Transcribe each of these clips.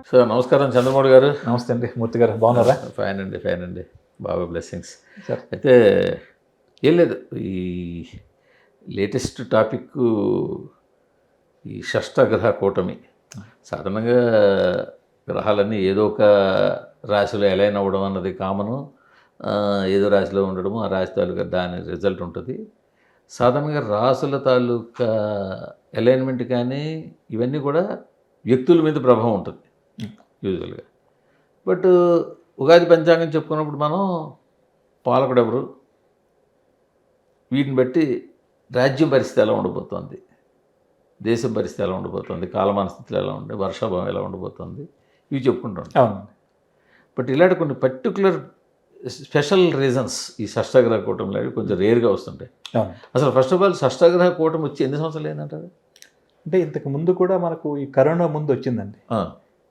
Sir నమస్కారం చంద్రమౌళి గారు. నమస్తే అండి మూర్తి గారు, బాగున్నారా? ఫైన్ అండి బాగా బ్లెస్సింగ్స్. సార్ అయితే ఏం లేదు, ఈ లేటెస్ట్ టాపిక్ ఈ షష్ఠగ్రహ కూటమి. సాధారణంగా గ్రహాలన్నీ ఏదో ఒక రాశిలో అలైన్ అవ్వడం అన్నది కామను. ఏదో రాశిలో ఉండడము, ఆ రాశి తాలూకా దాని రిజల్ట్ ఉంటుంది. సాధారణంగా రాసుల తాలూకా అలైన్మెంట్ కానీ ఇవన్నీ కూడా వ్యక్తుల మీద ప్రభావం ఉంటుంది యూజువల్గా. బట్ ఉగాది పంచాంగం చెప్పుకున్నప్పుడు మనం పాలకుడు ఎవరు, వీటిని బట్టి రాజ్యం పరిస్థితి ఎలా ఉండబోతోంది, దేశం పరిస్థితి ఎలా ఉండబోతోంది, కాలమాన స్థితిలో ఎలా ఉండే, వర్షాభావం ఎలా ఉండబోతోంది, ఇవి చెప్పుకుంటాం. అవును. బట్ ఇలాంటి కొన్ని పర్టికులర్ స్పెషల్ రీజన్స్ ఈ షష్ఠగ్రహ కూటమిలో కొంచెం రేర్గా వస్తుంటాయి. అవును. అసలు ఫస్ట్ ఆఫ్ ఆల్ షష్ఠగ్రహ కూటమి వచ్చి ఎన్ని సంవత్సరాలు ఏంటంటారు? అంటే ఇంతకు ముందు కూడా మనకు ఈ కరోనా ముందు వచ్చిందండి,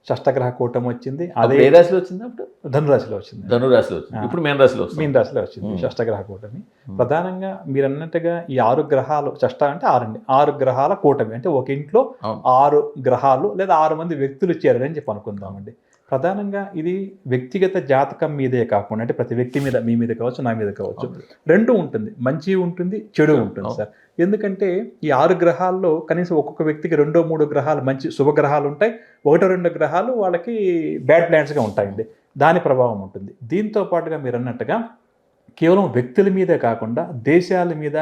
షష్ఠగ్రహ కూటమి వచ్చింది. అదే ఏ రాశిలో వచ్చింది? అప్పుడు ధనురాశిలో వచ్చింది. ధనురాశిలో వచ్చింది. ఇప్పుడు మీన రాశిలో వస్తుంది. మీన రాశిలో వచ్చింది షష్ఠగ్రహ కూటమి. ప్రధానంగా మీరు అన్నట్టుగా ఈ 6 గ్రహాలు, షష్ఠ అంటే 6 అండి, 6 గ్రహాల కూటమి. అంటే ఒక ఇంట్లో 6 గ్రహాలు లేదా 6 మంది వ్యక్తులు చేరారని చెప్పి అనుకుందామండి. ప్రధానంగా ఇది వ్యక్తిగత జాతకం మీదే కాకుండా, అంటే ప్రతి వ్యక్తి మీద, మీ మీద కావచ్చు, నా మీద కావచ్చు, రెండు ఉంటుంది. మంచి ఉంటుంది, చెడు ఉంటుంది సార్. ఎందుకంటే ఈ 6 గ్రహాల్లో కనీసం ఒక్కొక్క వ్యక్తికి 2-3 గ్రహాలు మంచి శుభగ్రహాలు ఉంటాయి, 1-2 గ్రహాలు వాళ్ళకి బ్యాడ్ ప్లానెట్స్గా ఉంటాయండి. దాని ప్రభావం ఉంటుంది. దీంతో పాటుగా మీరు అన్నట్టుగా కేవలం వ్యక్తుల మీదే కాకుండా దేశాల మీద,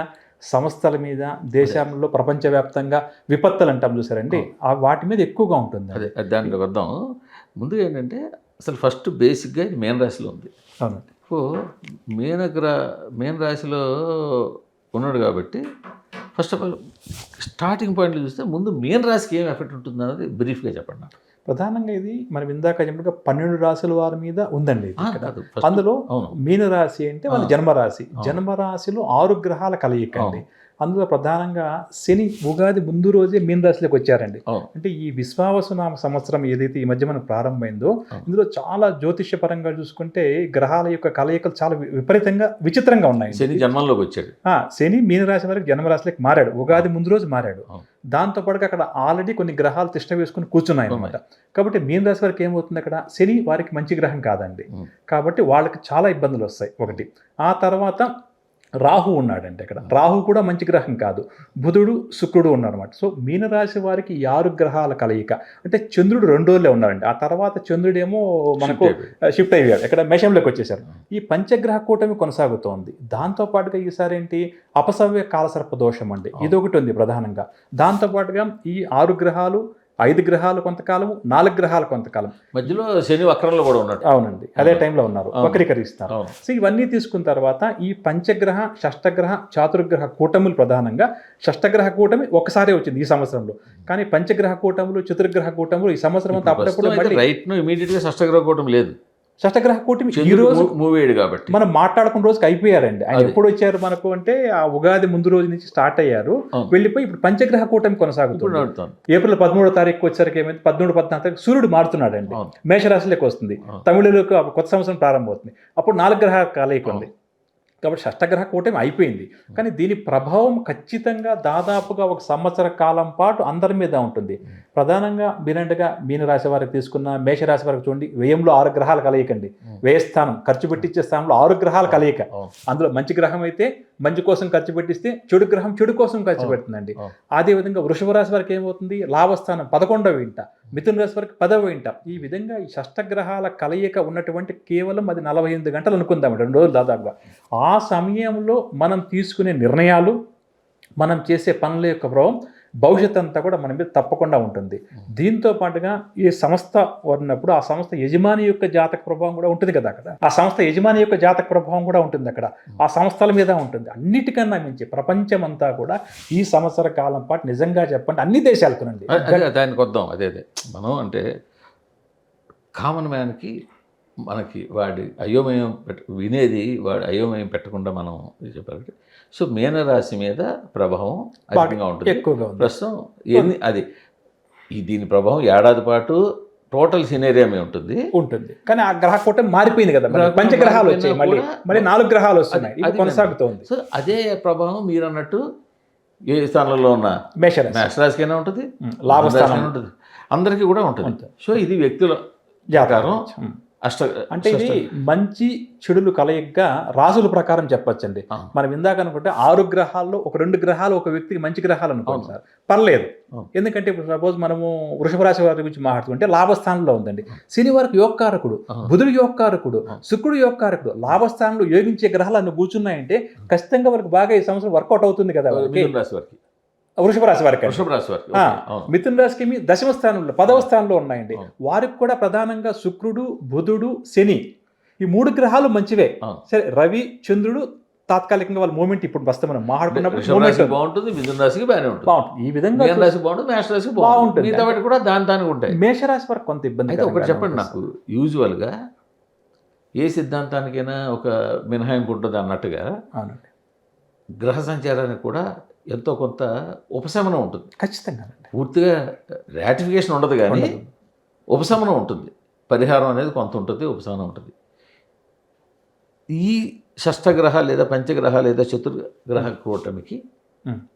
సంస్థల మీద, దేశంలో ప్రపంచవ్యాప్తంగా విపత్తులు అంటాం చూసారండి, వాటి మీద ఎక్కువగా ఉంటుంది. అదే దానికి వద్దాం. ముందుగా ఏంటంటే అసలు ఫస్ట్ బేసిక్గా ఇది మీన రాశిలో ఉంది. అవునండి. సో మీన రాశిలో ఉన్నాడు కాబట్టి ఫస్ట్ ఆఫ్ ఆల్ స్టార్టింగ్ పాయింట్లో చూస్తే ముందు మీన రాశికి ఏం ఎఫెక్ట్ ఉంటుంది అన్నది బ్రీఫ్గా చెప్పండి. ప్రధానంగా ఇది మనం ఇందాక చెప్పినట్టుగా 12 రాశుల వారి మీద ఉందండి. అందులో మీన రాశి అంటే మన జన్మరాశి. జన్మరాశిలో 6 గ్రహాల కలయిక అండి. అందులో ప్రధానంగా శని ఉగాది ముందు రోజే మీన రాశిలోకి వచ్చారండి. అంటే ఈ విశ్వావసునామ సంవత్సరం ఏదైతే ఈ మధ్య మనకు ప్రారంభమైందో, ఇందులో చాలా జ్యోతిష్య పరంగా చూసుకుంటే గ్రహాల యొక్క కలయికలు చాలా విపరీతంగా విచిత్రంగా ఉన్నాయి. శని జన్మంలోకి వచ్చాడు. శని మీన రాశి వరకు జన్మరాశిలోకి మారాడు, ఉగాది ముందు రోజు మారాడు. దాంతో పాటుగా అక్కడ ఆల్రెడీ కొన్ని గ్రహాలు తిష్ట వేసుకుని కూర్చున్నాయి అన్నమాట. కాబట్టి మీన రాశి వరకు ఏమవుతుంది, అక్కడ శని వారికి మంచి గ్రహం కాదండి. కాబట్టి వాళ్ళకి చాలా ఇబ్బందులు వస్తాయి ఒకటి. ఆ తర్వాత రాహు ఉన్నాడంటే అక్కడ, రాహు కూడా మంచి గ్రహం కాదు. బుధుడు, శుక్రుడు ఉన్నారన్నమాట. సో మీనరాశి వారికి 6 గ్రహాల కలయిక. అంటే చంద్రుడు 2 రోజులే ఉన్నారండి. ఆ తర్వాత చంద్రుడేమో మనకు షిఫ్ట్ అయ్యాడు, ఇక్కడ మేషంలోకి వచ్చేసారు. ఈ పంచగ్రహ కూటమి కొనసాగుతోంది. దాంతో పాటుగా ఈసారి ఏంటి, అపసవ్య కాలసర్ప దోషం అండి, ఇదొకటి ఉంది ప్రధానంగా. దాంతో పాటుగా ఈ 6 గ్రహాలు, 5 గ్రహాలు కొంతకాలం, 4 గ్రహాలు కొంతకాలం, మధ్యలో శని వక్రంలో కూడా ఉన్నాడు. అవునండి, అదే టైంలో ఉన్నారు, వక్రీకరిస్తారు. సో ఇవన్నీ తీసుకున్న తర్వాత ఈ పంచగ్రహ, షష్ఠగ్రహ, చాతుర్గ్రహ కూటములు, ప్రధానంగా షష్ఠగ్రహ కూటమి ఒకసారి వచ్చింది ఈ సంవత్సరంలో. కానీ పంచగ్రహ కూటములు, చతుర్గ్రహ కూటములు ఈ సంవత్సరం అంతా అప్పుడప్పుడు రైట్ ను ఇమీడియట్గా షష్ఠగ్రహ కూటమి లేదు. షష్ఠగ్రహ కూటమి ఈ రోజు మూవేడు కాబట్టి మనం మాట్లాడుకున్న రోజుకి అయిపోయారండి. ఆయన ఎప్పుడు వచ్చారు మనకు అంటే ఆ ఉగాది ముందు రోజు నుంచి స్టార్ట్ అయ్యారు, వెళ్ళిపోయి ఇప్పుడు పంచగ్రహ కూటమి కొనసాగుతుంది. ఏప్రిల్ 13వ తారీఖు వచ్చేసరికి ఏమైంది, 13, 14 తారీఖు సూర్యుడు మారుతున్నాడండి, మేషరాశిలోకి వస్తుంది. తమిళలోకి కొత్త సంవత్సరం ప్రారంభమవుతుంది. అప్పుడు 4 గ్రహాల కలయిక ఉంది. కాబట్టి షష్ఠగ్రహ కూటమి అయిపోయింది. కానీ దీని ప్రభావం ఖచ్చితంగా దాదాపుగా 1 సంవత్సర కాలం పాటు అందరి మీద ఉంటుంది. ప్రధానంగా మీనంటగా మీనరాశి వారికి తీసుకున్న, మేషరాశి వారికి చూడండి, వ్యయంలో 6 గ్రహాల కలయికండి. వ్యయస్థానం, ఖర్చు పెట్టించే స్థానంలో 6 గ్రహాల కలయిక. అందులో మంచి గ్రహం అయితే మంచి కోసం ఖర్చు పెట్టిస్తే, చెడు గ్రహం చెడు కోసం ఖర్చు పెడుతుందండి. అదేవిధంగా వృషభ రాశి వారికి ఏమవుతుంది, లాభస్థానం 11వ ఇంట, మిథున రాశి వారికి 10వ ఇంట. ఈ విధంగా ఈ షష్ఠగ్రహాల కలయిక ఉన్నటువంటి కేవలం అది 48 గంటలు అనుకుందాం, 2 రోజులు దాదాపుగా. ఆ సమయంలో మనం తీసుకునే నిర్ణయాలు, మనం చేసే పనుల యొక్క ప్రభావం భవిష్యత్ అంతా కూడా మన మీద తప్పకుండా ఉంటుంది. దీంతో పాటుగా ఈ సంస్థ ఉన్నప్పుడు ఆ సంస్థ యజమాని యొక్క జాతక ప్రభావం కూడా ఉంటుంది కదా అక్కడ. ఆ సంస్థ యజమాని యొక్క జాతక ప్రభావం కూడా ఉంటుంది అక్కడ, ఆ సంస్థల మీద ఉంటుంది. అన్నిటికన్నా మించి ప్రపంచం అంతా కూడా ఈ సంవత్సర కాలం పాటు నిజంగా చెప్పండి అన్ని దేశాలకునండి. దానికి వద్దాం. అదే మనం అంటే కామన్ మ్యాన్కి మనకి వాడి అయోమయం వినేది వాడు అయోమయం పెట్టకుండా మనం చెప్పాలంటే, సో మీనరాశి మీద ప్రభావం అధికంగా ఉంటుంది, ఎక్కువగా ఉంది ప్రస్తుతం. అది దీని ప్రభావం ఏడాది పాటు టోటల్ సినేరియమే ఉంటుంది. కానీ ఆ గ్రహ కూటమి మారిపోయింది కదా, పంచగ్రహాలు వచ్చాయి, మళ్ళీ 4 గ్రహాలు వస్తున్నాయి, కొనసాగుతోంది. సో అదే ప్రభావం మీరు అన్నట్టు ఏ స్థానంలో ఉన్న మేషరాశి మేషరాశికైనా ఉంటుంది, లాభస్థానం మిథున రాశికైనా ఉంటుంది, అందరికీ కూడా ఉంటుంది. సో ఇది వ్యక్తుల జాతకారం అష్ట అంటే ఇది మంచి చెడులు కలయికగా రాసుల ప్రకారం చెప్పొచ్చండి. మనం ఇందాక అనుకుంటే 6 గ్రహాల్లో ఒక 2 గ్రహాలు ఒక వ్యక్తికి మంచి గ్రహాలు అనుకోండి సార్, పర్లేదు. ఎందుకంటే ఇప్పుడు సపోజ్ మనము వృషభ రాశి వారి గురించి మాట్లాడుకుంటే లాభస్థానంలో ఉందండి. శని వారికి యోగకారకుడు, బుధుడు యోగకారకుడు, శుక్రుడు యోగకారకుడు, లాభస్థానంలో యోగించే గ్రహాలు అన్ని కూర్చున్నాయంటే ఖచ్చితంగా వాళ్ళకి బాగా ఈ సంవత్సరం వర్కౌట్ అవుతుంది కదా. వృషభ రాశి వారికి, మిథున రాశికి దశమ స్థానంలో 10వ స్థానంలో ఉన్నాయండి. వారికి కూడా ప్రధానంగా శుక్రుడు, బుధుడు, శని ఈ 3 గ్రహాలు మంచివే. సరే, రవి, చంద్రుడు తాత్కాలికంగా వాళ్ళ మూమెంట్ ఇప్పుడు వస్తే మనం మాట్లాడుకున్నప్పుడు బాగుంటుంది, మిథున రాశికి బాగానే ఉంటుంది. ఈ విధంగా రాశి బాగుంటుంది, మేష రాశి బాగుంటుంది, మిగతా వాటి కూడా దానికి ఉంటాయి. మేషరాశి వరకు కొంత ఇబ్బంది. అయితే ఒకటి చెప్పండి నాకు, యూజువల్గా ఏ సిద్ధాంతానికైనా ఒక మినహాయింపు ఉంటుంది అన్నట్టుగా గ్రహ సంచారానికి కూడా ఎంతో కొంత ఉపశమనం ఉంటుంది. ఖచ్చితంగా పూర్తిగా రాటిఫికేషన్ ఉండదు, కానీ ఉపశమనం ఉంటుంది, పరిహారం అనేది కొంత ఉంటుంది, ఉపశమనం ఉంటుంది. ఈ షష్టగ్రహ లేదా పంచగ్రహ లేదా చతుర్గ్రహ కూటమికి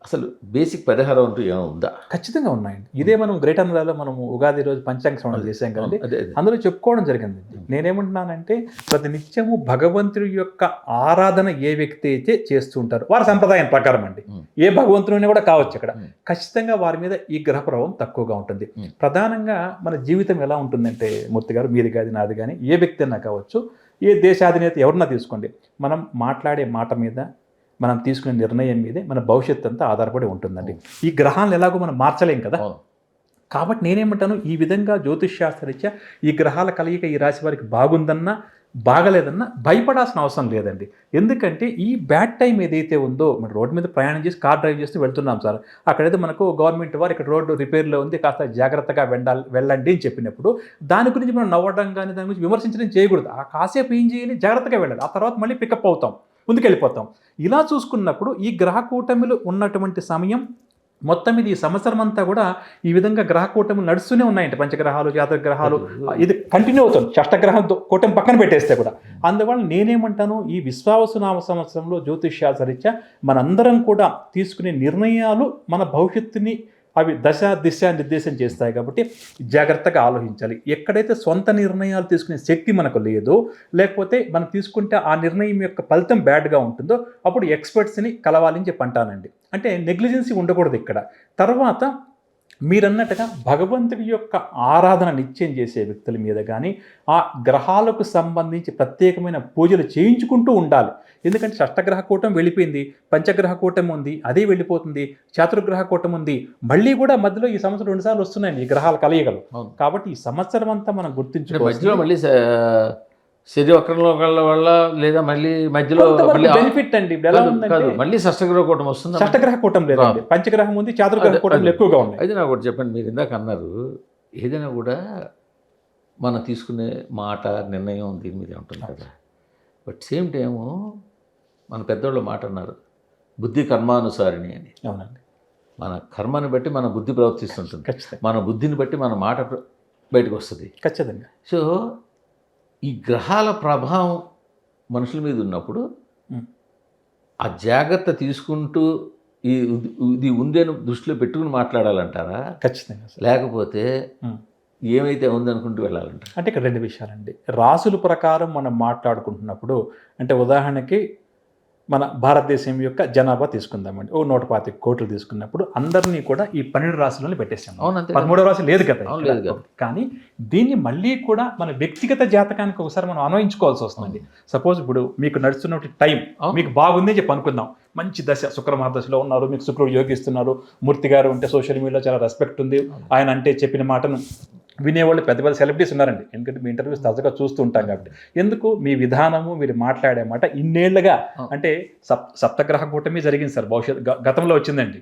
అసలు బేసిక్ పరిహారం అంటూ ఏమైనా ఉందా? ఖచ్చితంగా ఉన్నాయండి. ఇదే మనం గ్రేట్ అన్నదాలో మనం ఉగాది రోజు పంచాంగ శ్రవణం చేసాం కదండి, అందులో చెప్పుకోవడం జరిగింది. నేనేమంటున్నానంటే ప్రతి నిత్యము భగవంతుడి యొక్క ఆరాధన ఏ వ్యక్తి అయితే చేస్తూ ఉంటారో వారి సంప్రదాయం ప్రకారం అండి, ఏ భగవంతుని కూడా కావచ్చు, అక్కడ ఖచ్చితంగా వారి మీద ఈ గ్రహ ప్రభావం తక్కువగా ఉంటుంది. ప్రధానంగా మన జీవితం ఎలా ఉంటుందంటే, మూర్తి గారు మీది కాదు నాది కానీ ఏ వ్యక్తి అయినా కావచ్చు, ఏ దేశాధినేత ఎవరన్నా తీసుకోండి, మనం మాట్లాడే మాట మీద, మనం తీసుకునే నిర్ణయం మీదే మన భవిష్యత్తు అంతా ఆధారపడి ఉంటుందండి. ఈ గ్రహాలను ఎలాగో మనం మార్చలేం కదా. కాబట్టి నేనేమంటాను, ఈ విధంగా జ్యోతిష్శాస్త్రరీత్యా ఈ గ్రహాల కలయిక ఈ రాశి వారికి బాగుందన్నా బాగలేదన్నా భయపడాల్సిన అవసరం లేదండి. ఎందుకంటే ఈ బ్యాడ్ టైం ఏదైతే ఉందో, మన రోడ్డు మీద ప్రయాణం చేసి కార్ డ్రైవ్ చేస్తూ వెళ్తున్నాం సార్, అక్కడైతే మనకు గవర్నమెంట్ వారు ఇక్కడ రోడ్డు రిపేర్లో ఉంది, కాస్త జాగ్రత్తగా వెళ్ళండి అని చెప్పినప్పుడు దాని గురించి మనం నవ్వడం కానీ దాని గురించి విమర్శించడం చేయకూడదు. ఆ కాసేపు ఏం చేయాలి, జాగ్రత్తగా వెళ్ళాలి, ఆ తర్వాత మళ్ళీ పికప్ అవుతాం, ముందుకెళ్ళిపోతాం. ఇలా చూసుకున్నప్పుడు ఈ గ్రహ కూటమిలు ఉన్నటువంటి సమయం మొత్తం ఇది ఈ సంవత్సరం అంతా కూడా ఈ విధంగా గ్రహ కూటములు నడుస్తూనే ఉన్నాయండి. పంచగ్రహాలు, జాతగ్రహాలు, ఇది కంటిన్యూ అవుతుంది. షష్టగ్రహం కూటమి పక్కన పెట్టేస్తే కూడా. అందువల్ల నేనేమంటాను, ఈ విశ్వావసునామ సంవత్సరంలో జ్యోతిష్యాసరీత్యా మనందరం కూడా తీసుకునే నిర్ణయాలు మన భవిష్యత్తుని అవి దశ దిశ నిర్దేశం చేస్తాయి. కాబట్టి జాగ్రత్తగా ఆలోచించాలి. ఎక్కడైతే సొంత నిర్ణయాలు తీసుకునే శక్తి మనకు లేదో, లేకపోతే మనం తీసుకుంటే ఆ నిర్ణయం యొక్క ఫలితం బ్యాడ్గా ఉంటుందో, అప్పుడు ఎక్స్పర్ట్స్ని కలవాలని చెప్పి అంటానండి. అంటే నెగ్లిజెన్సీ ఉండకూడదు ఇక్కడ. తర్వాత మీరన్నట్టుగా భగవంతుడి యొక్క ఆరాధన నిత్యం చేసే వ్యక్తుల మీద కానీ ఆ గ్రహాలకు సంబంధించి ప్రత్యేకమైన పూజలు చేయించుకుంటూ ఉండాలి. ఎందుకంటే షష్టగ్రహ కూటం వెళ్ళిపోయింది, పంచగ్రహ కూటం ఉంది, అదే వెళ్ళిపోతుంది, చతుర్గ్రహ కూటం ఉంది, మళ్ళీ కూడా మధ్యలో ఈ సంవత్సరం 2 సార్లు వస్తున్నాయండి ఈ గ్రహాల కలయికలు. కాబట్టి ఈ సంవత్సరం అంతా మనం గుర్తించుకోవాలి. మళ్ళీ శరీర వక్రంలో వల్ల లేదా మళ్ళీ మధ్యలో బెనిఫిట్ అండి. ఎలా ఉందంటే మళ్ళీ షష్టగ్రహ కూటం వస్తుంది, షష్టగ్రహ కూటం లేదండి, పంచగ్రహం ఉంది, చతుర్గ్రహ కూటం ఎక్కువగా ఉన్నాయి. అయితే నాకు ఒకటి చెప్పండి, మీరు ఇందాక అన్నారు ఏదైనా కూడా మనం తీసుకునే మాట నిర్ణయం దీని మీద ఉంటుంది కదా. బట్ సేమ్ టైము మన పెద్దోళ్ళు మాట అన్నారు, బుద్ధి కర్మానుసారిణి అని. అవునండి. మన కర్మని బట్టి మన బుద్ధి ప్రవర్తిస్తుంటుంది, మన బుద్ధిని బట్టి మన మాట బయటకు వస్తుంది. ఖచ్చితంగా. సో ఈ గ్రహాల ప్రభావం మనుషుల మీద ఉన్నప్పుడు ఆ జాగ్రత్త తీసుకుంటూ ఇది ఉందని దృష్టిలో పెట్టుకుని మాట్లాడాలంటారా? ఖచ్చితంగా. లేకపోతే ఏమైతే ఉందనుకుంటూ వెళ్ళాలంటారా? అంటే ఇక్కడ 2 విషయాలండి. రాసుల ప్రకారం మనం మాట్లాడుకుంటున్నప్పుడు, అంటే ఉదాహరణకి మన భారతదేశం యొక్క జనాభా తీసుకుందామండి, 125 కోట్లు తీసుకున్నప్పుడు అందరినీ కూడా ఈ 12 రాశులను పెట్టేసాం. 13వ రాశి లేదు కదా. కానీ దీన్ని మళ్ళీ కూడా మన వ్యక్తిగత జాతకానికి ఒకసారి మనం అన్వయించుకోవాల్సి వస్తుందండి. సపోజ్ ఇప్పుడు మీకు నడుస్తున్న టైం మీకు బాగుంది చెప్పి అనుకుందాం, మంచి దశ, శుక్రమహాదశలో ఉన్నారు, మీకు శుక్రుడు యోగిస్తున్నారు, మూర్తి గారు అంటే సోషల్ మీడియాలో చాలా రెస్పెక్ట్ ఉంది, ఆయన అంటే చెప్పిన మాటను వినేవాళ్ళు పెద్ద పెద్ద సెలబ్రిటీస్ ఉన్నారండి. ఎందుకంటే మీ ఇంటర్వ్యూస్ తరచుగా చూస్తూ ఉంటాం కాబట్టి. ఎందుకు మీ విధానము, మీరు మాట్లాడే మాట ఇన్నేళ్లుగా, అంటే సప్తగ్రహ కూటమి జరిగింది సార్, గతంలో వచ్చిందండి,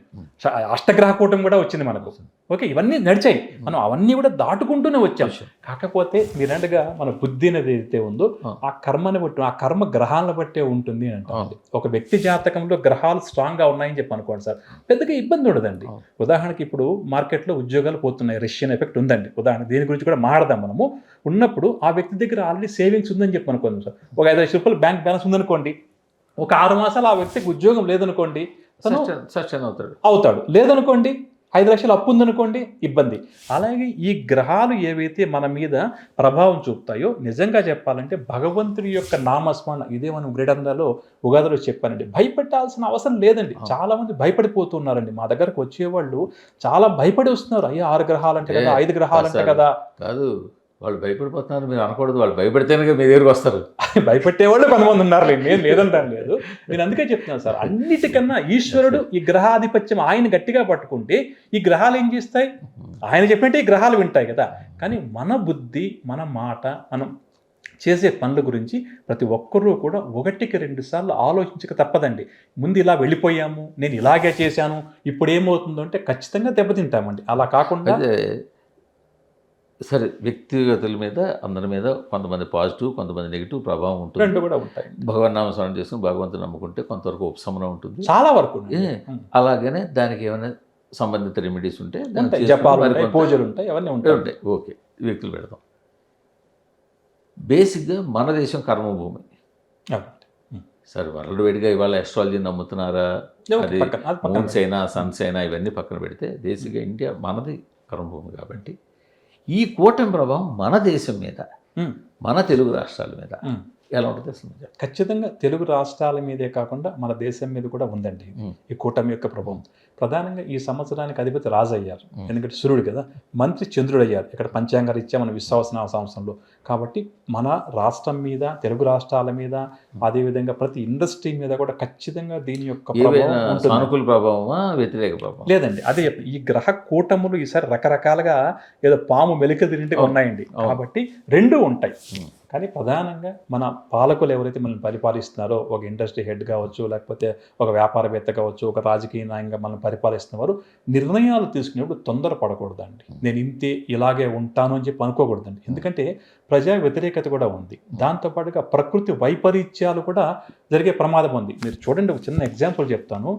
అష్టగ్రహ కూటమి కూడా వచ్చింది మనకు. ఓకే, ఇవన్నీ నడిచాయి, మనం అవన్నీ కూడా దాటుకుంటూనే వచ్చాం. కాకపోతే మీరంటగా మన బుద్ధి అనేది ఏదైతే ఉందో ఆ కర్మని బట్టి, ఆ కర్మ గ్రహాలను బట్టే ఉంటుంది అని అంటారు. ఒక వ్యక్తి జాతకంలో గ్రహాలు స్ట్రాంగ్గా ఉన్నాయని చెప్పి అనుకోండి సార్, పెద్దగా ఇబ్బంది ఉండదండి. ఉదాహరణకి ఇప్పుడు మార్కెట్లో ఉద్యోగాలు పోతున్నాయి, రష్యన్ ఎఫెక్ట్ ఉందండి. ఉదాహరణ దీని గురించి కూడా మాట్లాడదాం మనము. ఉన్నప్పుడు ఆ వ్యక్తి దగ్గర ఆల్రెడీ సేవింగ్స్ ఉందని చెప్పి అనుకోండి సార్, ఒక 5 లక్షల రూపాయలు బ్యాంక్ బ్యాలెన్స్ ఉందనుకోండి, ఒక 6 మాసాలు ఆ వ్యక్తికి ఉద్యోగం లేదనుకోండి, తను సస్టైన్ అవుతాడు. అవుతాడు. లేదనుకోండి 5 లక్షలు అప్పు ఉందనుకోండి ఇబ్బంది. అలాగే ఈ గ్రహాలు ఏవైతే మన మీద ప్రభావం చూపుతాయో నిజంగా చెప్పాలంటే భగవంతుడి యొక్క నామస్మరణ, ఇదే మనం గ్రేడందాలో ఉగాదిలో చెప్పానండి. భయపెట్టాల్సిన అవసరం లేదండి. చాలా మంది భయపడిపోతున్నారండి. మా దగ్గరకు వచ్చేవాళ్ళు చాలా భయపడి వస్తున్నారు. అయ్యా 6 గ్రహాలంటే కదా, 5 గ్రహాలంటే కదా. కాదు, వాళ్ళు భయపడిపోతున్నారు మీరు అనకూడదు. వాళ్ళు భయపడితేనే మీ దగ్గరికి వస్తారు. భయపెట్టేవాళ్ళు కొంతమంది ఉన్నారు, నేను లేదంటాను లేదు. నేను అందుకే చెప్తున్నాను సార్, అన్నిటికన్నా ఈశ్వరుడు ఈ గ్రహాధిపత్యం ఆయన గట్టిగా పట్టుకుంటే ఈ గ్రహాలు ఏం చేస్తాయి? ఆయన చెప్పినట్టే ఈ గ్రహాలు వింటాయి కదా. కానీ మన బుద్ధి, మన మాట, మనం చేసే పనుల గురించి ప్రతి ఒక్కరూ కూడా 1-2 సార్లు ఆలోచించక తప్పదండి. ముందు ఇలా వెళ్ళిపోయాము, నేను ఇలాగే చేశాను, ఇప్పుడు ఏమవుతుందో అంటే ఖచ్చితంగా దెబ్బతింటామండి. అలా కాకుండా సరే, వ్యక్తిగతుల మీద అందరి మీద కొంతమంది పాజిటివ్, కొంతమంది నెగిటివ్ ప్రభావం ఉంటుంది. రెండు కూడా ఉంటాయి. భగవన్ నామస్మరణ చేసుకుని భగవంతుని నమ్ముకుంటే కొంతవరకు ఉపశమనం ఉంటుంది, చాలా వరకు. అలాగనే దానికి ఏమైనా సంబంధిత రెమెడీస్ ఉంటే జపాలు ఉంటాయి, పూజలు ఉంటాయి, అవన్నీ ఉంటాయి. ఓకే, వ్యక్తులు పెడతాం. బేసిక్గా మన దేశం కర్మభూమి. సరే, వరల్డ్ వైడ్గా ఇవాళ అస్ట్రాలజీ నమ్ముతున్నారా, అది మూన్స్ అయినా సన్స్ అయినా ఇవన్నీ పక్కన పెడితే బేసిక్గా ఇండియా మనది కర్మభూమి. కాబట్టి ఈ కూటమి ప్రభావం మన దేశం మీద, మన తెలుగు రాష్ట్రాల మీద ఎలా ఉంటుంది అసలు? ఖచ్చితంగా తెలుగు రాష్ట్రాల మీదే కాకుండా మన దేశం మీద కూడా ఉందండి ఈ కూటమి యొక్క ప్రభావం. ప్రధానంగా ఈ సంవత్సరానికి అధిపతి రాజు అయ్యారు, ఎందుకంటే సూర్యుడు కదా. మంత్రి చంద్రుడు అయ్యారు ఇక్కడ పంచాంగ రీత్యా మన విశ్వాసనామ సంవత్సరంలో. కాబట్టి మన రాష్ట్రం మీద, తెలుగు రాష్ట్రాల మీద, అదేవిధంగా ప్రతి ఇండస్ట్రీ మీద కూడా ఖచ్చితంగా దీని యొక్క సానుకూల ప్రభావమా, వ్యతిరేక ప్రభావం? లేదండి, అదే ఈ గ్రహ కూటములు ఈసారి రకరకాలుగా ఏదో పాము మెలిక తిరిగి ఉన్నాయండి. కాబట్టి రెండూ ఉంటాయి. కానీ ప్రధానంగా మన పాలకులు ఎవరైతే మనల్ని పరిపాలిస్తున్నారో, ఒక ఇండస్ట్రీ హెడ్ కావచ్చు, లేకపోతే ఒక వ్యాపారవేత్త కావచ్చు, ఒక రాజకీయ నాయకంగా మనల్ని పరిపాలిస్తున్నవారు నిర్ణయాలు తీసుకునేప్పుడు తొందరపడకూడదండి. నేను ఇంతే, ఇలాగే ఉంటాను అని చెప్పి అనుకోకూడదండి. ఎందుకంటే ప్రజా వ్యతిరేకత కూడా ఉంది. దాంతోపాటుగా ప్రకృతి వైపరీత్యాలు కూడా జరిగే ప్రమాదం ఉంది. మీరు చూడండి, ఒక చిన్న ఎగ్జాంపుల్ చెప్తాను.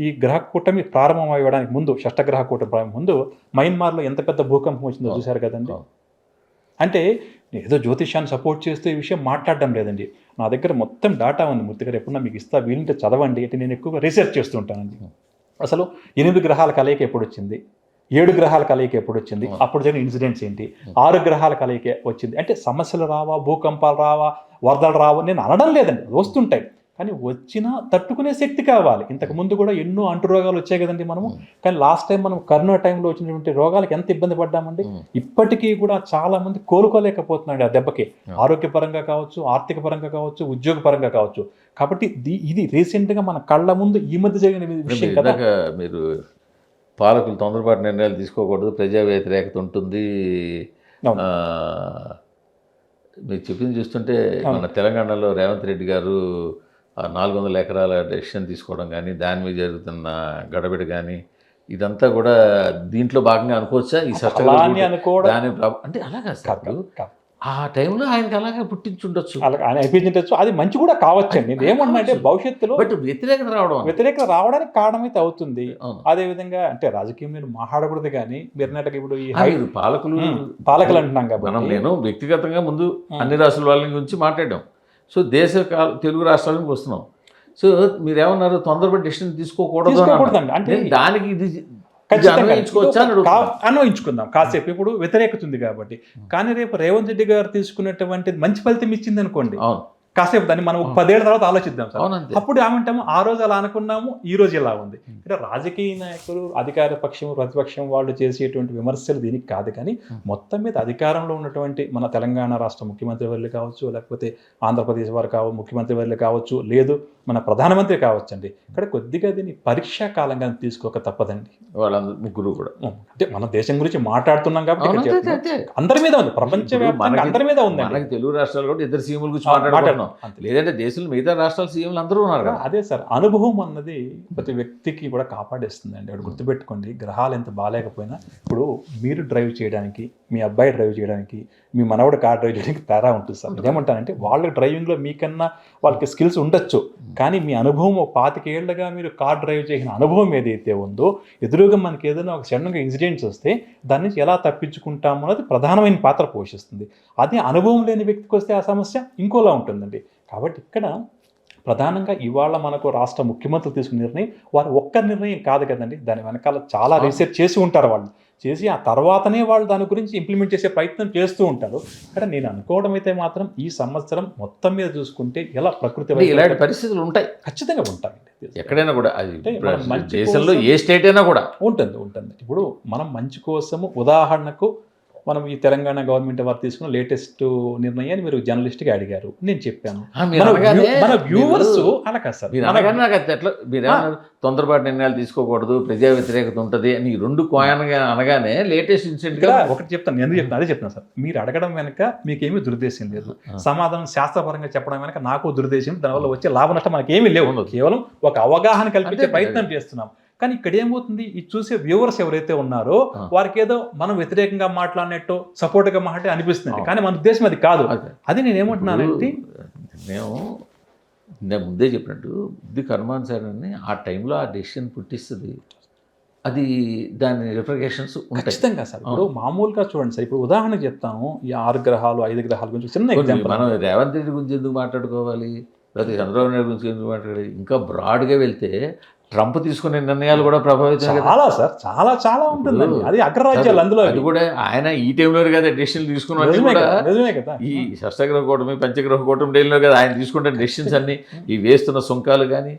ఈ గ్రహ కూటమి ప్రారంభం అవ్వడానికి ముందు, షష్టగ్రహ కూటమి ప్రారంభం ముందు మయన్మార్లో ఎంత పెద్ద భూకంపం వచ్చిందో చూశారు కదండి. అంటే ఏదో జ్యోతిష్యాన్ని సపోర్ట్ చేస్తే ఈ విషయం మాట్లాడడం లేదండి. నా దగ్గర మొత్తం డేటా ఉంది మూర్తి గారు, ఎప్పుడన్నా మీకు ఇస్తా, వీలుంటే చదవండి. అంటే నేను ఎక్కువగా రీసెర్చ్ చేస్తుంటానండి. అసలు 8 గ్రహాల కలయిక ఎప్పుడు వచ్చింది, 7 గ్రహాల కలయిక ఎప్పుడు వచ్చింది, అప్పుడు జరిగిన ఇన్సిడెంట్స్ ఏంటి, 6 గ్రహాల కలయిక వచ్చింది. అంటే సమస్యలు రావా, భూకంపాలు రావా, వరదలు రావా నేను అనడం లేదండి, వస్తుంటాయి. కానీ వచ్చినా తట్టుకునే శక్తి కావాలి. ఇంతకు ముందు కూడా ఎన్నో అంటురోగాలు వచ్చాయి కదండి మనము. కానీ లాస్ట్ టైం మనం కరోనా టైంలో వచ్చినటువంటి రోగాలకు ఎంత ఇబ్బంది పడ్డామండి. ఇప్పటికీ కూడా చాలా మంది కోలుకోలేకపోతున్నాడు ఆ దెబ్బకి, ఆరోగ్యపరంగా కావచ్చు, ఆర్థిక పరంగా కావచ్చు, ఉద్యోగ పరంగా కావచ్చు. కాబట్టి ఇది రీసెంట్గా మన కళ్ళ ముందు ఈ మధ్య జరిగిన విషయం కదా. మీరు పాలకులు తొందరపాటు నిర్ణయాలు తీసుకోకూడదు, ప్రజా వ్యతిరేకత ఉంటుంది. మీరు చెప్పింది చూస్తుంటే మన తెలంగాణలో రేవంత్ రెడ్డి గారు 400 ఎకరాల డెసిషన్ తీసుకోవడం కానీ, దాని మీద జరుగుతున్న గడబిడ కానీ, ఇదంతా కూడా దీంట్లో భాగంగా అనుకోవచ్చా? ఈ దాని అంటే అలాగా ఆ టైంలో ఆయనకి అలాగే పుట్టించుండొచ్చు, ఆయన అనిపించవచ్చు. అది మంచి కూడా కావచ్చండి. ఏమన్నా భవిష్యత్తులో వ్యతిరేకత రావడానికి కారణమైతే అవుతుంది. అదేవిధంగా అంటే రాజకీయం మీరు మాట్లాడకూడదు, కానీ మీరు ఇప్పుడు ఈ పాలకులు అంటున్నాం కాబట్టి నేను వ్యక్తిగతంగా ముందు అన్ని రాష్ట్రాల వాళ్ళ గురించి మాట్లాడాం. సో తెలుగు రాష్ట్రాలకు వస్తున్నాం. సో మీరేమన్నారు, తొందరపడి డెసిషన్ తీసుకోకూడదు అంటే దానికి ఇది అన్వయించుకుందాం కాసేపు. ఇప్పుడు వ్యతిరేకత ఉంది కాబట్టి. కానీ రేపు రేవంత్ రెడ్డి గారు తీసుకున్నటువంటి మంచి ఫలితం ఇచ్చింది అనుకోండి, కాసేపు దాన్ని మనం 10 ఏళ్ల తర్వాత ఆలోచిద్దాం సార్. అప్పుడు ఏమంటాము, ఆ రోజు అలా అనుకున్నాము, ఈ రోజు ఇలా ఉంది. అంటే రాజకీయ నాయకులు, అధికార పక్షం, ప్రతిపక్షం వాళ్ళు చేసేటువంటి విమర్శలు దీనికి కాదు. కానీ మొత్తం మీద అధికారంలో ఉన్నటువంటి మన తెలంగాణ రాష్ట్ర ముఖ్యమంత్రి వర్యులు కావచ్చు, లేకపోతే ఆంధ్రప్రదేశ్ వారు ముఖ్యమంత్రి వర్యులు కావచ్చు, లేదు మన ప్రధానమంత్రి కావచ్చండి, ఇక్కడ కొద్దిగా దీన్ని పరీక్షా కాలంగా తీసుకోక తప్పదండి. వాళ్ళందరూ ముగ్గురు కూడా అంటే మన దేశం గురించి మాట్లాడుతున్నాం కాబట్టి అందరి మీద ఉంది, ప్రపంచవ్యాప్తంగా అందరి మీద ఉంది. మనకి తెలుగు రాష్ట్రాలు కూడా ఇద్దరు సీఎంల గురించి మాట్లాడుతున్నాం, లేదంటే దేశంలో మిగతా రాష్ట్రాల సీఎంలు అందరూ ఉన్నారు కదా. అదే సార్, అనుభవం అన్నది ప్రతి వ్యక్తికి కూడా కాపాడేస్తుందండి. అక్కడ గుర్తుపెట్టుకోండి, గ్రహాలు ఎంత బాగాలేకపోయినా ఇప్పుడు మీరు డ్రైవ్ చేయడానికి, మీ అబ్బాయి డ్రైవ్ చేయడానికి, మీ మనవడు కార్ డ్రైవ్ చేయడానికి తేడా ఉంటుంది సార్. ఏమంటానంటే వాళ్ళ డ్రైవింగ్లో మీకన్నా వాళ్ళకి స్కిల్స్ ఉండొచ్చు, కానీ మీ అనుభవం 25 ఏళ్లుగా మీరు కార్ డ్రైవ్ చేసిన అనుభవం ఏదైతే ఉందో, ఎదురుగా మనకి ఏదైనా ఒక సడన్గా ఇన్సిడెంట్స్ వస్తే దాని నుంచి ఎలా తప్పించుకుంటాము అన్నది ప్రధానమైన పాత్ర పోషిస్తుంది. అదే అనుభవం లేని వ్యక్తికి వస్తే ఆ సమస్య ఇంకోలా ఉంటుందండి. కాబట్టి ఇక్కడ ప్రధానంగా ఇవాళ మనకు రాష్ట్ర ముఖ్యమంత్రి తీసుకున్న నిర్ణయం వారు ఒక్క నిర్ణయం కాదు కదండి, దాని వెనకాల చాలా రీసెర్చ్ చేసి ఉంటారు వాళ్ళు. చేసి ఆ తర్వాతనే వాళ్ళు దాని గురించి ఇంప్లిమెంట్ చేసే ప్రయత్నం చేస్తూ ఉంటారు. కానీ నేను అనుకోవడం అయితే మాత్రం ఈ సంవత్సరం మొత్తం మీద చూసుకుంటే ఎలా ప్రకృతి ఇలాంటి పరిస్థితులు ఉంటాయి, ఖచ్చితంగా ఉంటాయండి ఎక్కడైనా కూడా. అది మనం మంచి దేశంలో ఏ స్టేట్ అయినా కూడా ఉంటుంది. ఇప్పుడు మనం మంచి కోసము, ఉదాహరణకు మనం ఈ తెలంగాణ గవర్నమెంట్ వారు తీసుకున్న లేటెస్ట్ నిర్ణయాన్ని మీరు జర్నలిస్ట్గా అడిగారు, నేను చెప్పాను. మన వ్యూవర్స్ అలా కాదు సార్, మీరేమన్నారు తొందరపాటు నిర్ణయాలు తీసుకోకూడదు, ప్రజా వ్యతిరేకత ఉంటుంది అని 2 కోయనగా అనగానే లేటెస్ట్ ఇన్సిడెంట్ ఒకటి చెప్తాను, నేను చెప్తాను, అదే చెప్తాను సార్. మీరు అడగడం వెనక మీకేమీ దురుద్దేశం లేదు, సమాధానం శాస్త్రపరంగా చెప్పడం వెనక నాకు దురుద్దేశం, దానివల్ల వచ్చే లాభ నష్టం మనకి ఏమీ లేవు, కేవలం ఒక అవగాహన కల్పించే ప్రయత్నం చేస్తున్నాం. కానీ ఇక్కడ ఏమవుతుంది, ఈ చూసే వ్యూవర్స్ ఎవరైతే ఉన్నారో వారికి ఏదో మనం వ్యతిరేకంగా మాట్లాడినట్టు సపోర్ట్గా మాట్లాడే అనిపిస్తుంది, కానీ మన ఉద్దేశం అది కాదు. అది నేను ఏమంటున్నానంటే, నేను ముందే చెప్పినట్టు బుద్ధి కర్మానుసారం అని ఆ టైంలో ఆ డెసిషన్ పుట్టిస్తుంది, అది దాని రిఫ్రికేషన్స్ ఖచ్చితంగా సార్. ఇప్పుడు మామూలుగా చూడండి సార్, ఇప్పుడు ఉదాహరణకు చెప్తాను, ఈ 6 గ్రహాలు 5 గ్రహాల గురించి చిన్న ఎగ్జాంపుల్. మనం రేవంత్ రెడ్డి గురించి ఎందుకు మాట్లాడుకోవాలి, లేకపోతే చంద్రబాబు నాయుడు గురించి ఎందుకు మాట్లాడాలి, ఇంకా బ్రాడ్గా వెళ్తే ట్రంప్ తీసుకునే నిర్ణయాలు కూడా ప్రభావితం చాలా సార్, చాలా ఉంటుంది. అది అగ్రరాజ్యాలు, అందులో అది కూడా ఆయన ఈ టైంలో కదా డెసిషన్ తీసుకున్నాడు. నిజమే కదా, ఈ షష్టగ్రహ కూటమి పంచగ్రహ కూటమి టైంలో కదా ఆయన తీసుకుంటే డెసిషన్స్ అన్ని, ఈ వేస్తున్న సుంకాలు కానీ,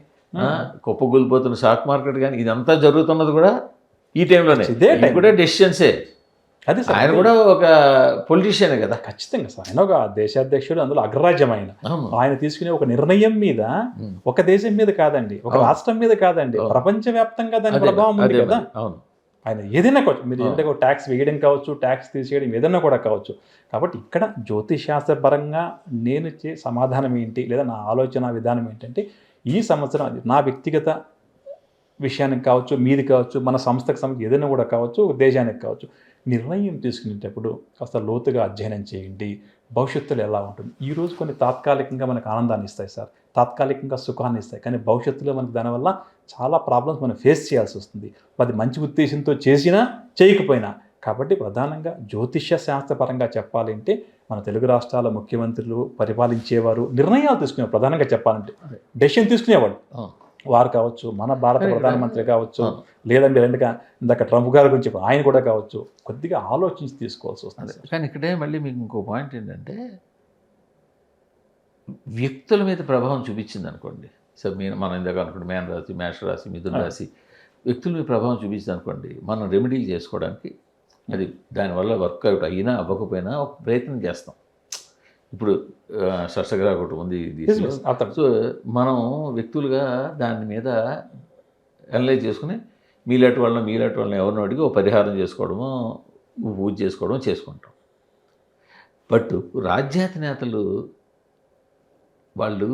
కుప్పగూలిపోతున్న స్టాక్ మార్కెట్ కానీ, ఇదంతా జరుగుతున్నది కూడా ఈ టైంలోనే. ఇదే కూడా డెసిషన్సే. అది ఆయన కూడా ఒక పొలిటీషియనే కదా. ఖచ్చితంగా సార్, ఆయన ఒక దేశాధ్యక్షుడు, అందులో అగ్రరాజ్యం ఆయన తీసుకునే ఒక నిర్ణయం మీద ఒక దేశం మీద కాదండి, ఒక రాష్ట్రం మీద కాదండి, ప్రపంచవ్యాప్తంగా దాని ప్రభావం ఉంది కదా. ఆయన ఏదైనా కావచ్చు, మీరు ఏంటంటే ట్యాక్స్ వేయడం కావచ్చు, ట్యాక్స్ తీసేయడం ఏదైనా కూడా కావచ్చు. కాబట్టి ఇక్కడ జ్యోతిశాస్త్రపరంగా నేను ఇచ్చే సమాధానం ఏంటి, లేదా నా ఆలోచన విధానం ఏంటంటే, ఈ సంవత్సరం నా వ్యక్తిగత విషయానికి కావచ్చు, మీది కావచ్చు, మన సంస్థకు సంబంధించి ఏదైనా కూడా కావచ్చు, దేశానికి కావచ్చు, నిర్ణయం తీసుకునేటప్పుడు కాస్త లోతుగా అధ్యయనం చేయండి. భవిష్యత్తులో ఎలా ఉంటుంది, ఈరోజు కొన్ని తాత్కాలికంగా మనకు ఆనందాన్ని ఇస్తాయి సార్, తాత్కాలికంగా సుఖాన్ని ఇస్తాయి, కానీ భవిష్యత్తులో మనకు దానివల్ల చాలా ప్రాబ్లమ్స్ మనం ఫేస్ చేయాల్సి వస్తుంది. అది మంచి ఉద్దేశంతో చేసినా చేయకపోయినా. కాబట్టి ప్రధానంగా జ్యోతిష్య శాస్త్రపరంగా చెప్పాలంటే మన తెలుగు రాష్ట్రాల ముఖ్యమంత్రులు, పరిపాలించేవారు నిర్ణయాలు తీసుకునే, ప్రధానంగా చెప్పాలంటే డెసిషన్ తీసుకునేవాడు వారు కావచ్చు, మన భారత ప్రధానమంత్రి కావచ్చు, లేదంటే ఇందాక ట్రంప్ గారి గురించి ఆయన కూడా కావచ్చు, కొద్దిగా ఆలోచించి తీసుకోవాల్సి వస్తుంది. కానీ ఇక్కడే మళ్ళీ మీకు ఇంకో పాయింట్ ఏంటంటే, వ్యక్తుల మీద ప్రభావం చూపించింది అనుకోండి. సో మనం ఇందాక అనుకోండి మేన రాశి, మేష రాశి, మిథున రాశి వ్యక్తుల మీద ప్రభావం చూపించింది అనుకోండి, మనం రెమెడీలు చేసుకోవడానికి అది దానివల్ల వర్కౌట్ అయినా అవ్వకపోయినా ఒక ప్రయత్నం చేస్తాం. ఇప్పుడు షష్టగ్రహ ఒకటి ఉంది, సో మనం వ్యక్తులుగా దాని మీద అనలైజ్ చేసుకుని మీలాంటి వాళ్ళని ఎవరినో అడిగి ఒక పరిహారం చేసుకోవడమో, పూజ చేసుకుంటాం. బట్ రాజ్యాతి నేతలు వాళ్ళు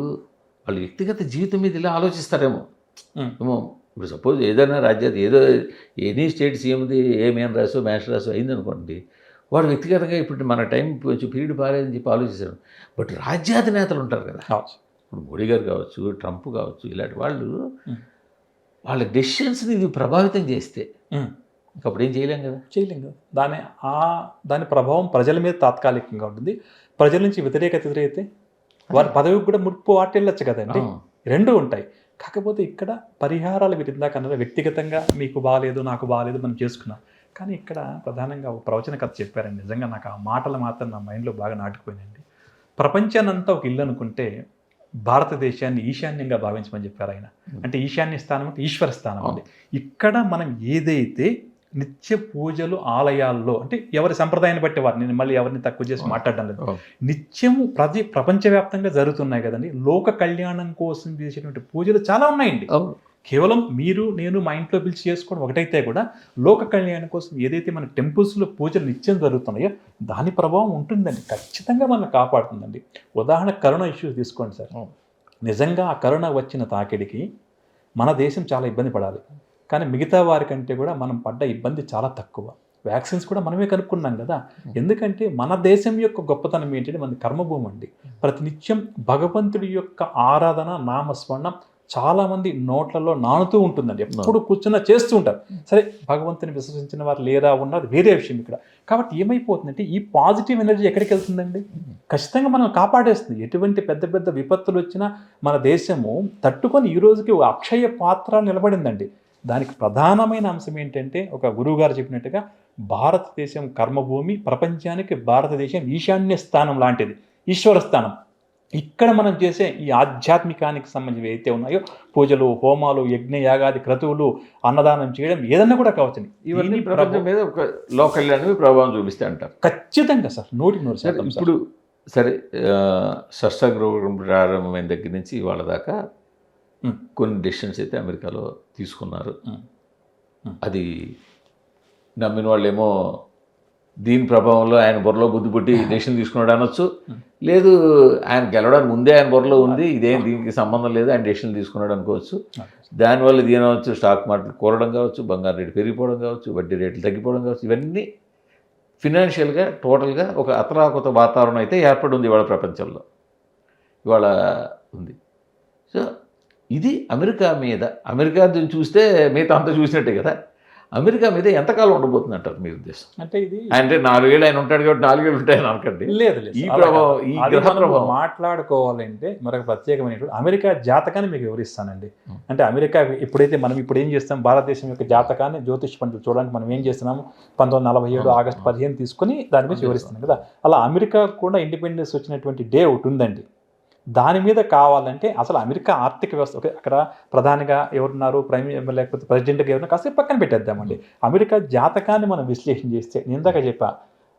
వ్యక్తిగత జీవితం మీద ఇలా ఆలోచిస్తారేమో. ఇప్పుడు సపోజ్ ఏదైనా రాజ్యాతి ఏదో ఎనీ స్టేట్ సీఎంది మేన రాసో మేష రాసో అయిందనుకోండి, వాడు వ్యక్తిగతంగా ఇప్పుడు మన టైం కొంచెం పీరియడ్ బాగాలేదని చెప్పి ఆలోచిస్తారు. బట్ రాజ్యాతి నేతలు ఉంటారు కదా, ఇప్పుడు మోడీ గారు కావచ్చు, ట్రంప్ కావచ్చు, ఇలాంటి వాళ్ళు వాళ్ళ డెసిషన్స్ని ఇది ప్రభావితం చేస్తే అప్పుడు ఏం చేయలేం కదా. దాని ప్రభావం ప్రజల మీద తాత్కాలికంగా ఉంటుంది. ప్రజల నుంచి వ్యతిరేకత ఎదురైతే వారి పదవికి కూడా ముప్పు వాటిల్లొచ్చు కదండి, రెండూ ఉంటాయి. కాకపోతే ఇక్కడ పరిహారాలు మీరు ఇందాకన్నా వ్యక్తిగతంగా మీకు బాగాలేదు, నాకు బాగాలేదు, మనం చేసుకున్నాం. కానీ ఇక్కడ ప్రధానంగా ఒక ప్రవచన కథ చెప్పారండి. నిజంగా నాకు ఆ మాటలు మాత్రం నా మైండ్లో బాగా నాటుకుపోయినండి. ప్రపంచానంతా ఒక ఇల్లు అనుకుంటే భారతదేశాన్ని ఈశాన్యంగా భావించమని చెప్పారు ఆయన. అంటే ఈశాన్య స్థానం అంటే ఈశ్వర స్థానం అండి. ఇక్కడ మనం ఏదైతే నిత్య పూజలు ఆలయాల్లో, అంటే ఎవరి సంప్రదాయాన్ని బట్టి వారు, నేను మళ్ళీ ఎవరిని తక్కువ చేసి మాట్లాడడం లేదు, నిత్యము ప్రపంచవ్యాప్తంగా జరుగుతున్నాయి కదండి. లోక కళ్యాణం కోసం చేసేటువంటి పూజలు చాలా ఉన్నాయండి. కేవలం మీరు నేను మా ఇంట్లో పిలిచి చేసుకోవడం ఒకటైతే కూడా లోక కళ్యాణం కోసం ఏదైతే మన టెంపుల్స్లో పూజలు నిత్యం జరుగుతున్నాయో దాని ప్రభావం ఉంటుందండి, ఖచ్చితంగా మనల్ని కాపాడుతుందండి. ఉదాహరణ కరోనా ఇష్యూస్ తీసుకోండి సార్. నిజంగా ఆ కరోనా వచ్చిన తాకిడికి మన దేశం చాలా ఇబ్బంది పడాలి, కానీ మిగతా వారికంటే కూడా మనం పడ్డ ఇబ్బంది చాలా తక్కువ. వ్యాక్సిన్స్ కూడా మనమే కనుక్కున్నాం కదా. ఎందుకంటే మన దేశం యొక్క గొప్పతనం ఏంటంటే మన కర్మభూమి అండి. ప్రతినిత్యం భగవంతుడి యొక్క ఆరాధన, నామస్మరణం చాలామంది నోట్లలో నానుతూ ఉంటుందండి, ఎప్పుడు కూర్చున్నా చేస్తూ ఉంటారు. సరే, భగవంతుని విశ్వసించిన వారు లేరా ఉన్నది వేరే విషయం ఇక్కడ. కాబట్టి ఏమైపోతుందంటే ఈ పాజిటివ్ ఎనర్జీ ఎక్కడికి వెళ్తుందండి? ఖచ్చితంగా మనం కాపాడేస్తుంది. ఎటువంటి పెద్ద పెద్ద విపత్తులు వచ్చినా మన దేశము తట్టుకొని ఈ రోజుకి ఒక అక్షయ పాత్ర నిలబడిందండి. దానికి ప్రధానమైన అంశం ఏంటంటే, ఒక గురువుగారు చెప్పినట్టుగా భారతదేశం కర్మభూమి, ప్రపంచానికి భారతదేశం ఈశాన్య స్థానం లాంటిది, ఈశ్వర స్థానం. ఇక్కడ మనం చేసే ఈ ఆధ్యాత్మికానికి సంబంధించి ఏవైతే ఉన్నాయో పూజలు, హోమాలు, యజ్ఞ యాగాది క్రతువులు, అన్నదానం చేయడం ఏదన్నా కూడా కావచ్చు, ఇవన్నీ ప్రపంచం మీద ఒక లోకల్యాణమే ప్రభావం చూపిస్తే అంటారు. ఖచ్చితంగా సార్, 100%. ఇప్పుడు సరే, షష్ఠగృహం ప్రారంభమైన దగ్గర నుంచి వాళ్ళ దాకా కొన్ని డెసిషన్స్ అయితే అమెరికాలో తీసుకున్నారు. అది నమ్మిన వాళ్ళేమో దీని ప్రభావంలో ఆయన బుర్రలో బుద్ధి పుట్టి డెసిషన్ తీసుకున్నాడు అనొచ్చు, లేదు ఆయన గెలవడానికి ముందే ఆయన బుర్రలో ఉంది, ఇదేం దీనికి సంబంధం లేదు, ఆయన డెసిషన్ తీసుకున్నాడు అనుకోవచ్చు. దానివల్ల ఇది ఏమవచ్చు, స్టాక్ మార్కెట్ కూరడం కావచ్చు, బంగారు రేటు పెరిగిపోవడం కావచ్చు, వడ్డీ రేట్లు తగ్గిపోవడం కావచ్చు, ఇవన్నీ ఫినాన్షియల్గా టోటల్గా ఒక అతలాకుత వాతావరణం అయితే ఏర్పడి ఉంది ఇవాళ ప్రపంచంలో, ఇవాళ ఉంది. సో ఇది అమెరికా మీద, అమెరికా చూస్తే మిగతా అంతా చూసినట్టే కదా, అమెరికా మీద ఎంతకాలం ఉండబోతుంది అంటారు మీ ఉద్దేశం? అంటే ఇది అంటే 4 ఏళ్ళు ఆయన ఉంటాడు కాబట్టి 4 ఏళ్ళు ఉంటాయని అనకండి. లేదు, ఈ ప్రభావం, ఈ గ్రహ ప్రభావం మాట్లాడుకోవాలంటే మరొక ప్రత్యేకమైన అమెరికా జాతకాన్ని మీకు వివరిస్తానండి. అంటే అమెరికా ఎప్పుడైతే మనం ఇప్పుడు ఏం చేస్తాం, భారతదేశం యొక్క జాతకాన్ని జ్యోతిష్ పండితులు చూడడానికి మనం ఏం చేస్తున్నాము, 1947 ఆగస్టు 15 తీసుకుని దాని మీద వివరిస్తున్నాం కదా. అలా అమెరికా కూడా ఇండిపెండెన్స్ వచ్చినటువంటి డే ఒకటి ఉందండి. దాని మీద కావాలంటే అసలు అమెరికా ఆర్థిక వ్యవస్థ, అక్కడ ప్రధానిగా ఎవరున్నారు, లేకపోతే ప్రెసిడెంట్గా ఎవరున్నారు కాసేపు పక్కన పెట్టేద్దామండి. అమెరికా జాతకాన్ని మనం విశ్లేషణ చేస్తే, నేను ఇందాక చెప్పా,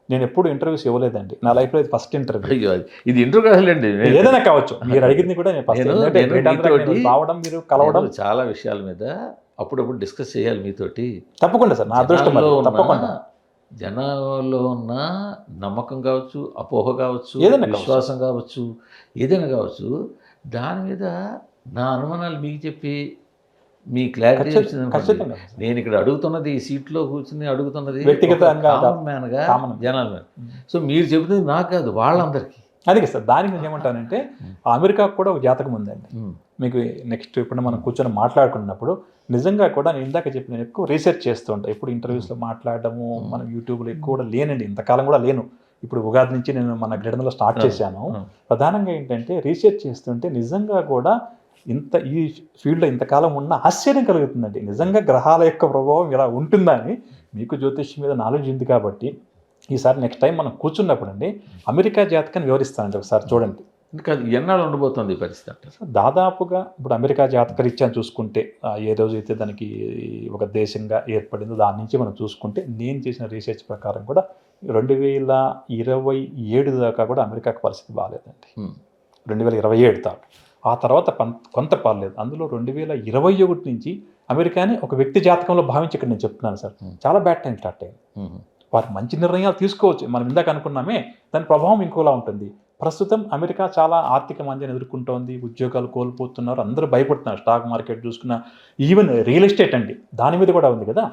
నేను ఎప్పుడు ఇంటర్వ్యూస్ ఇవ్వలేదండి నా లైఫ్లో, ఇది ఫస్ట్ ఇంటర్వ్యూ. ఇది ఇంటర్వ్యూ కాదులేండి, ఏదైనా కావచ్చు, మీరు అడిగింది కూడా నేను ఫస్ట్ రావడం, మీరు కలవడం, చాలా విషయాల మీద అప్పుడప్పుడు డిస్కస్ చేయాలి మీతోటి. తప్పకుండా సార్, నా అదృష్టం. తప్పకుండా జనాల్లో ఉన్న నమ్మకం కావచ్చు, అపోహ కావచ్చు, ఏదైనా విశ్వాసం కావచ్చు, ఏదైనా కావచ్చు, దాని మీద నా అనుమానాలు మీకు చెప్పి మీ క్లారిటీ వచ్చింది. నేను ఇక్కడ అడుగుతున్నది, ఈ సీట్లో కూర్చుని అడుగుతున్నది వ్యక్తిగతంగా జనాల మీద. సో మీరు చెబుతుంది నాకు కాదు, వాళ్ళందరికీ. అదే సార్, దానికి నేను ఏమంటానంటే అమెరికాకు కూడా ఒక జాతకం ఉందండి. మీకు నెక్స్ట్ ఇప్పుడు మనం కూర్చొని మాట్లాడుకున్నప్పుడు నిజంగా కూడా నేను ఇందాక చెప్పిన, నేను ఎక్కువ రీసెర్చ్ చేస్తూ ఉంటాను. ఇప్పుడు ఇంటర్వ్యూస్లో మాట్లాడము, మనం యూట్యూబ్లో ఎక్కువ కూడా లేనండి, ఇంతకాలం కూడా లేను. ఇప్పుడు ఉగాది నుంచి నేను మన గ్రెడన్లో స్టార్ట్ చేశాను. ప్రధానంగా ఏంటంటే రీసెర్చ్ చేస్తుంటే నిజంగా కూడా ఈ ఫీల్డ్లో ఇంతకాలం ఉన్న ఆశ్చర్యం కలుగుతుందండి. నిజంగా గ్రహాల యొక్క ప్రభావం ఇలా ఉంటుందా అని. మీకు జ్యోతిష్యం మీద నాలెడ్జ్ ఉంది కాబట్టి ఈసారి నెక్స్ట్ టైం మనం కూర్చున్నప్పుడు అండి అమెరికా జాతకాన్ని వివరిస్తానండి, ఒకసారి చూడండి. ఇంకా ఎన్నాళ్ళు ఉండబోతుంది ఈ పరిస్థితి? దాదాపుగా ఇప్పుడు అమెరికా జాతక రీత్యా చూసుకుంటే ఏ రోజైతే దానికి ఒక దేశంగా ఏర్పడిందో దాని నుంచి మనం చూసుకుంటే, నేను చేసిన రీసెర్చ్ ప్రకారం కూడా 2027 దాకా కూడా అమెరికాకు పరిస్థితి బాగాలేదండి. 2027 దాకా. ఆ తర్వాత కొంత పర్లేదు. అందులో 2021 నుంచి అమెరికాని ఒక వ్యక్తి జాతకంలో భావించి ఇక్కడ నేను చెప్తున్నాను సార్, చాలా బ్యాడ్ టైం స్టార్ట్ అయింది. వారు మంచి నిర్ణయాలు తీసుకోవచ్చు, మనం ఇందాక అనుకున్నామే, దాని ప్రభావం ఇంకోలా ఉంటుంది. ప్రస్తుతం అమెరికా చాలా ఆర్థిక మందిని ఎదుర్కొంటోంది, ఉద్యోగాలు కోల్పోతున్నారు, అందరూ భయపడుతున్నారు. స్టాక్ మార్కెట్ చూసుకున్న, ఈవెన్ రియల్ ఎస్టేట్ అండి దాని మీద కూడా ఉంది కదా.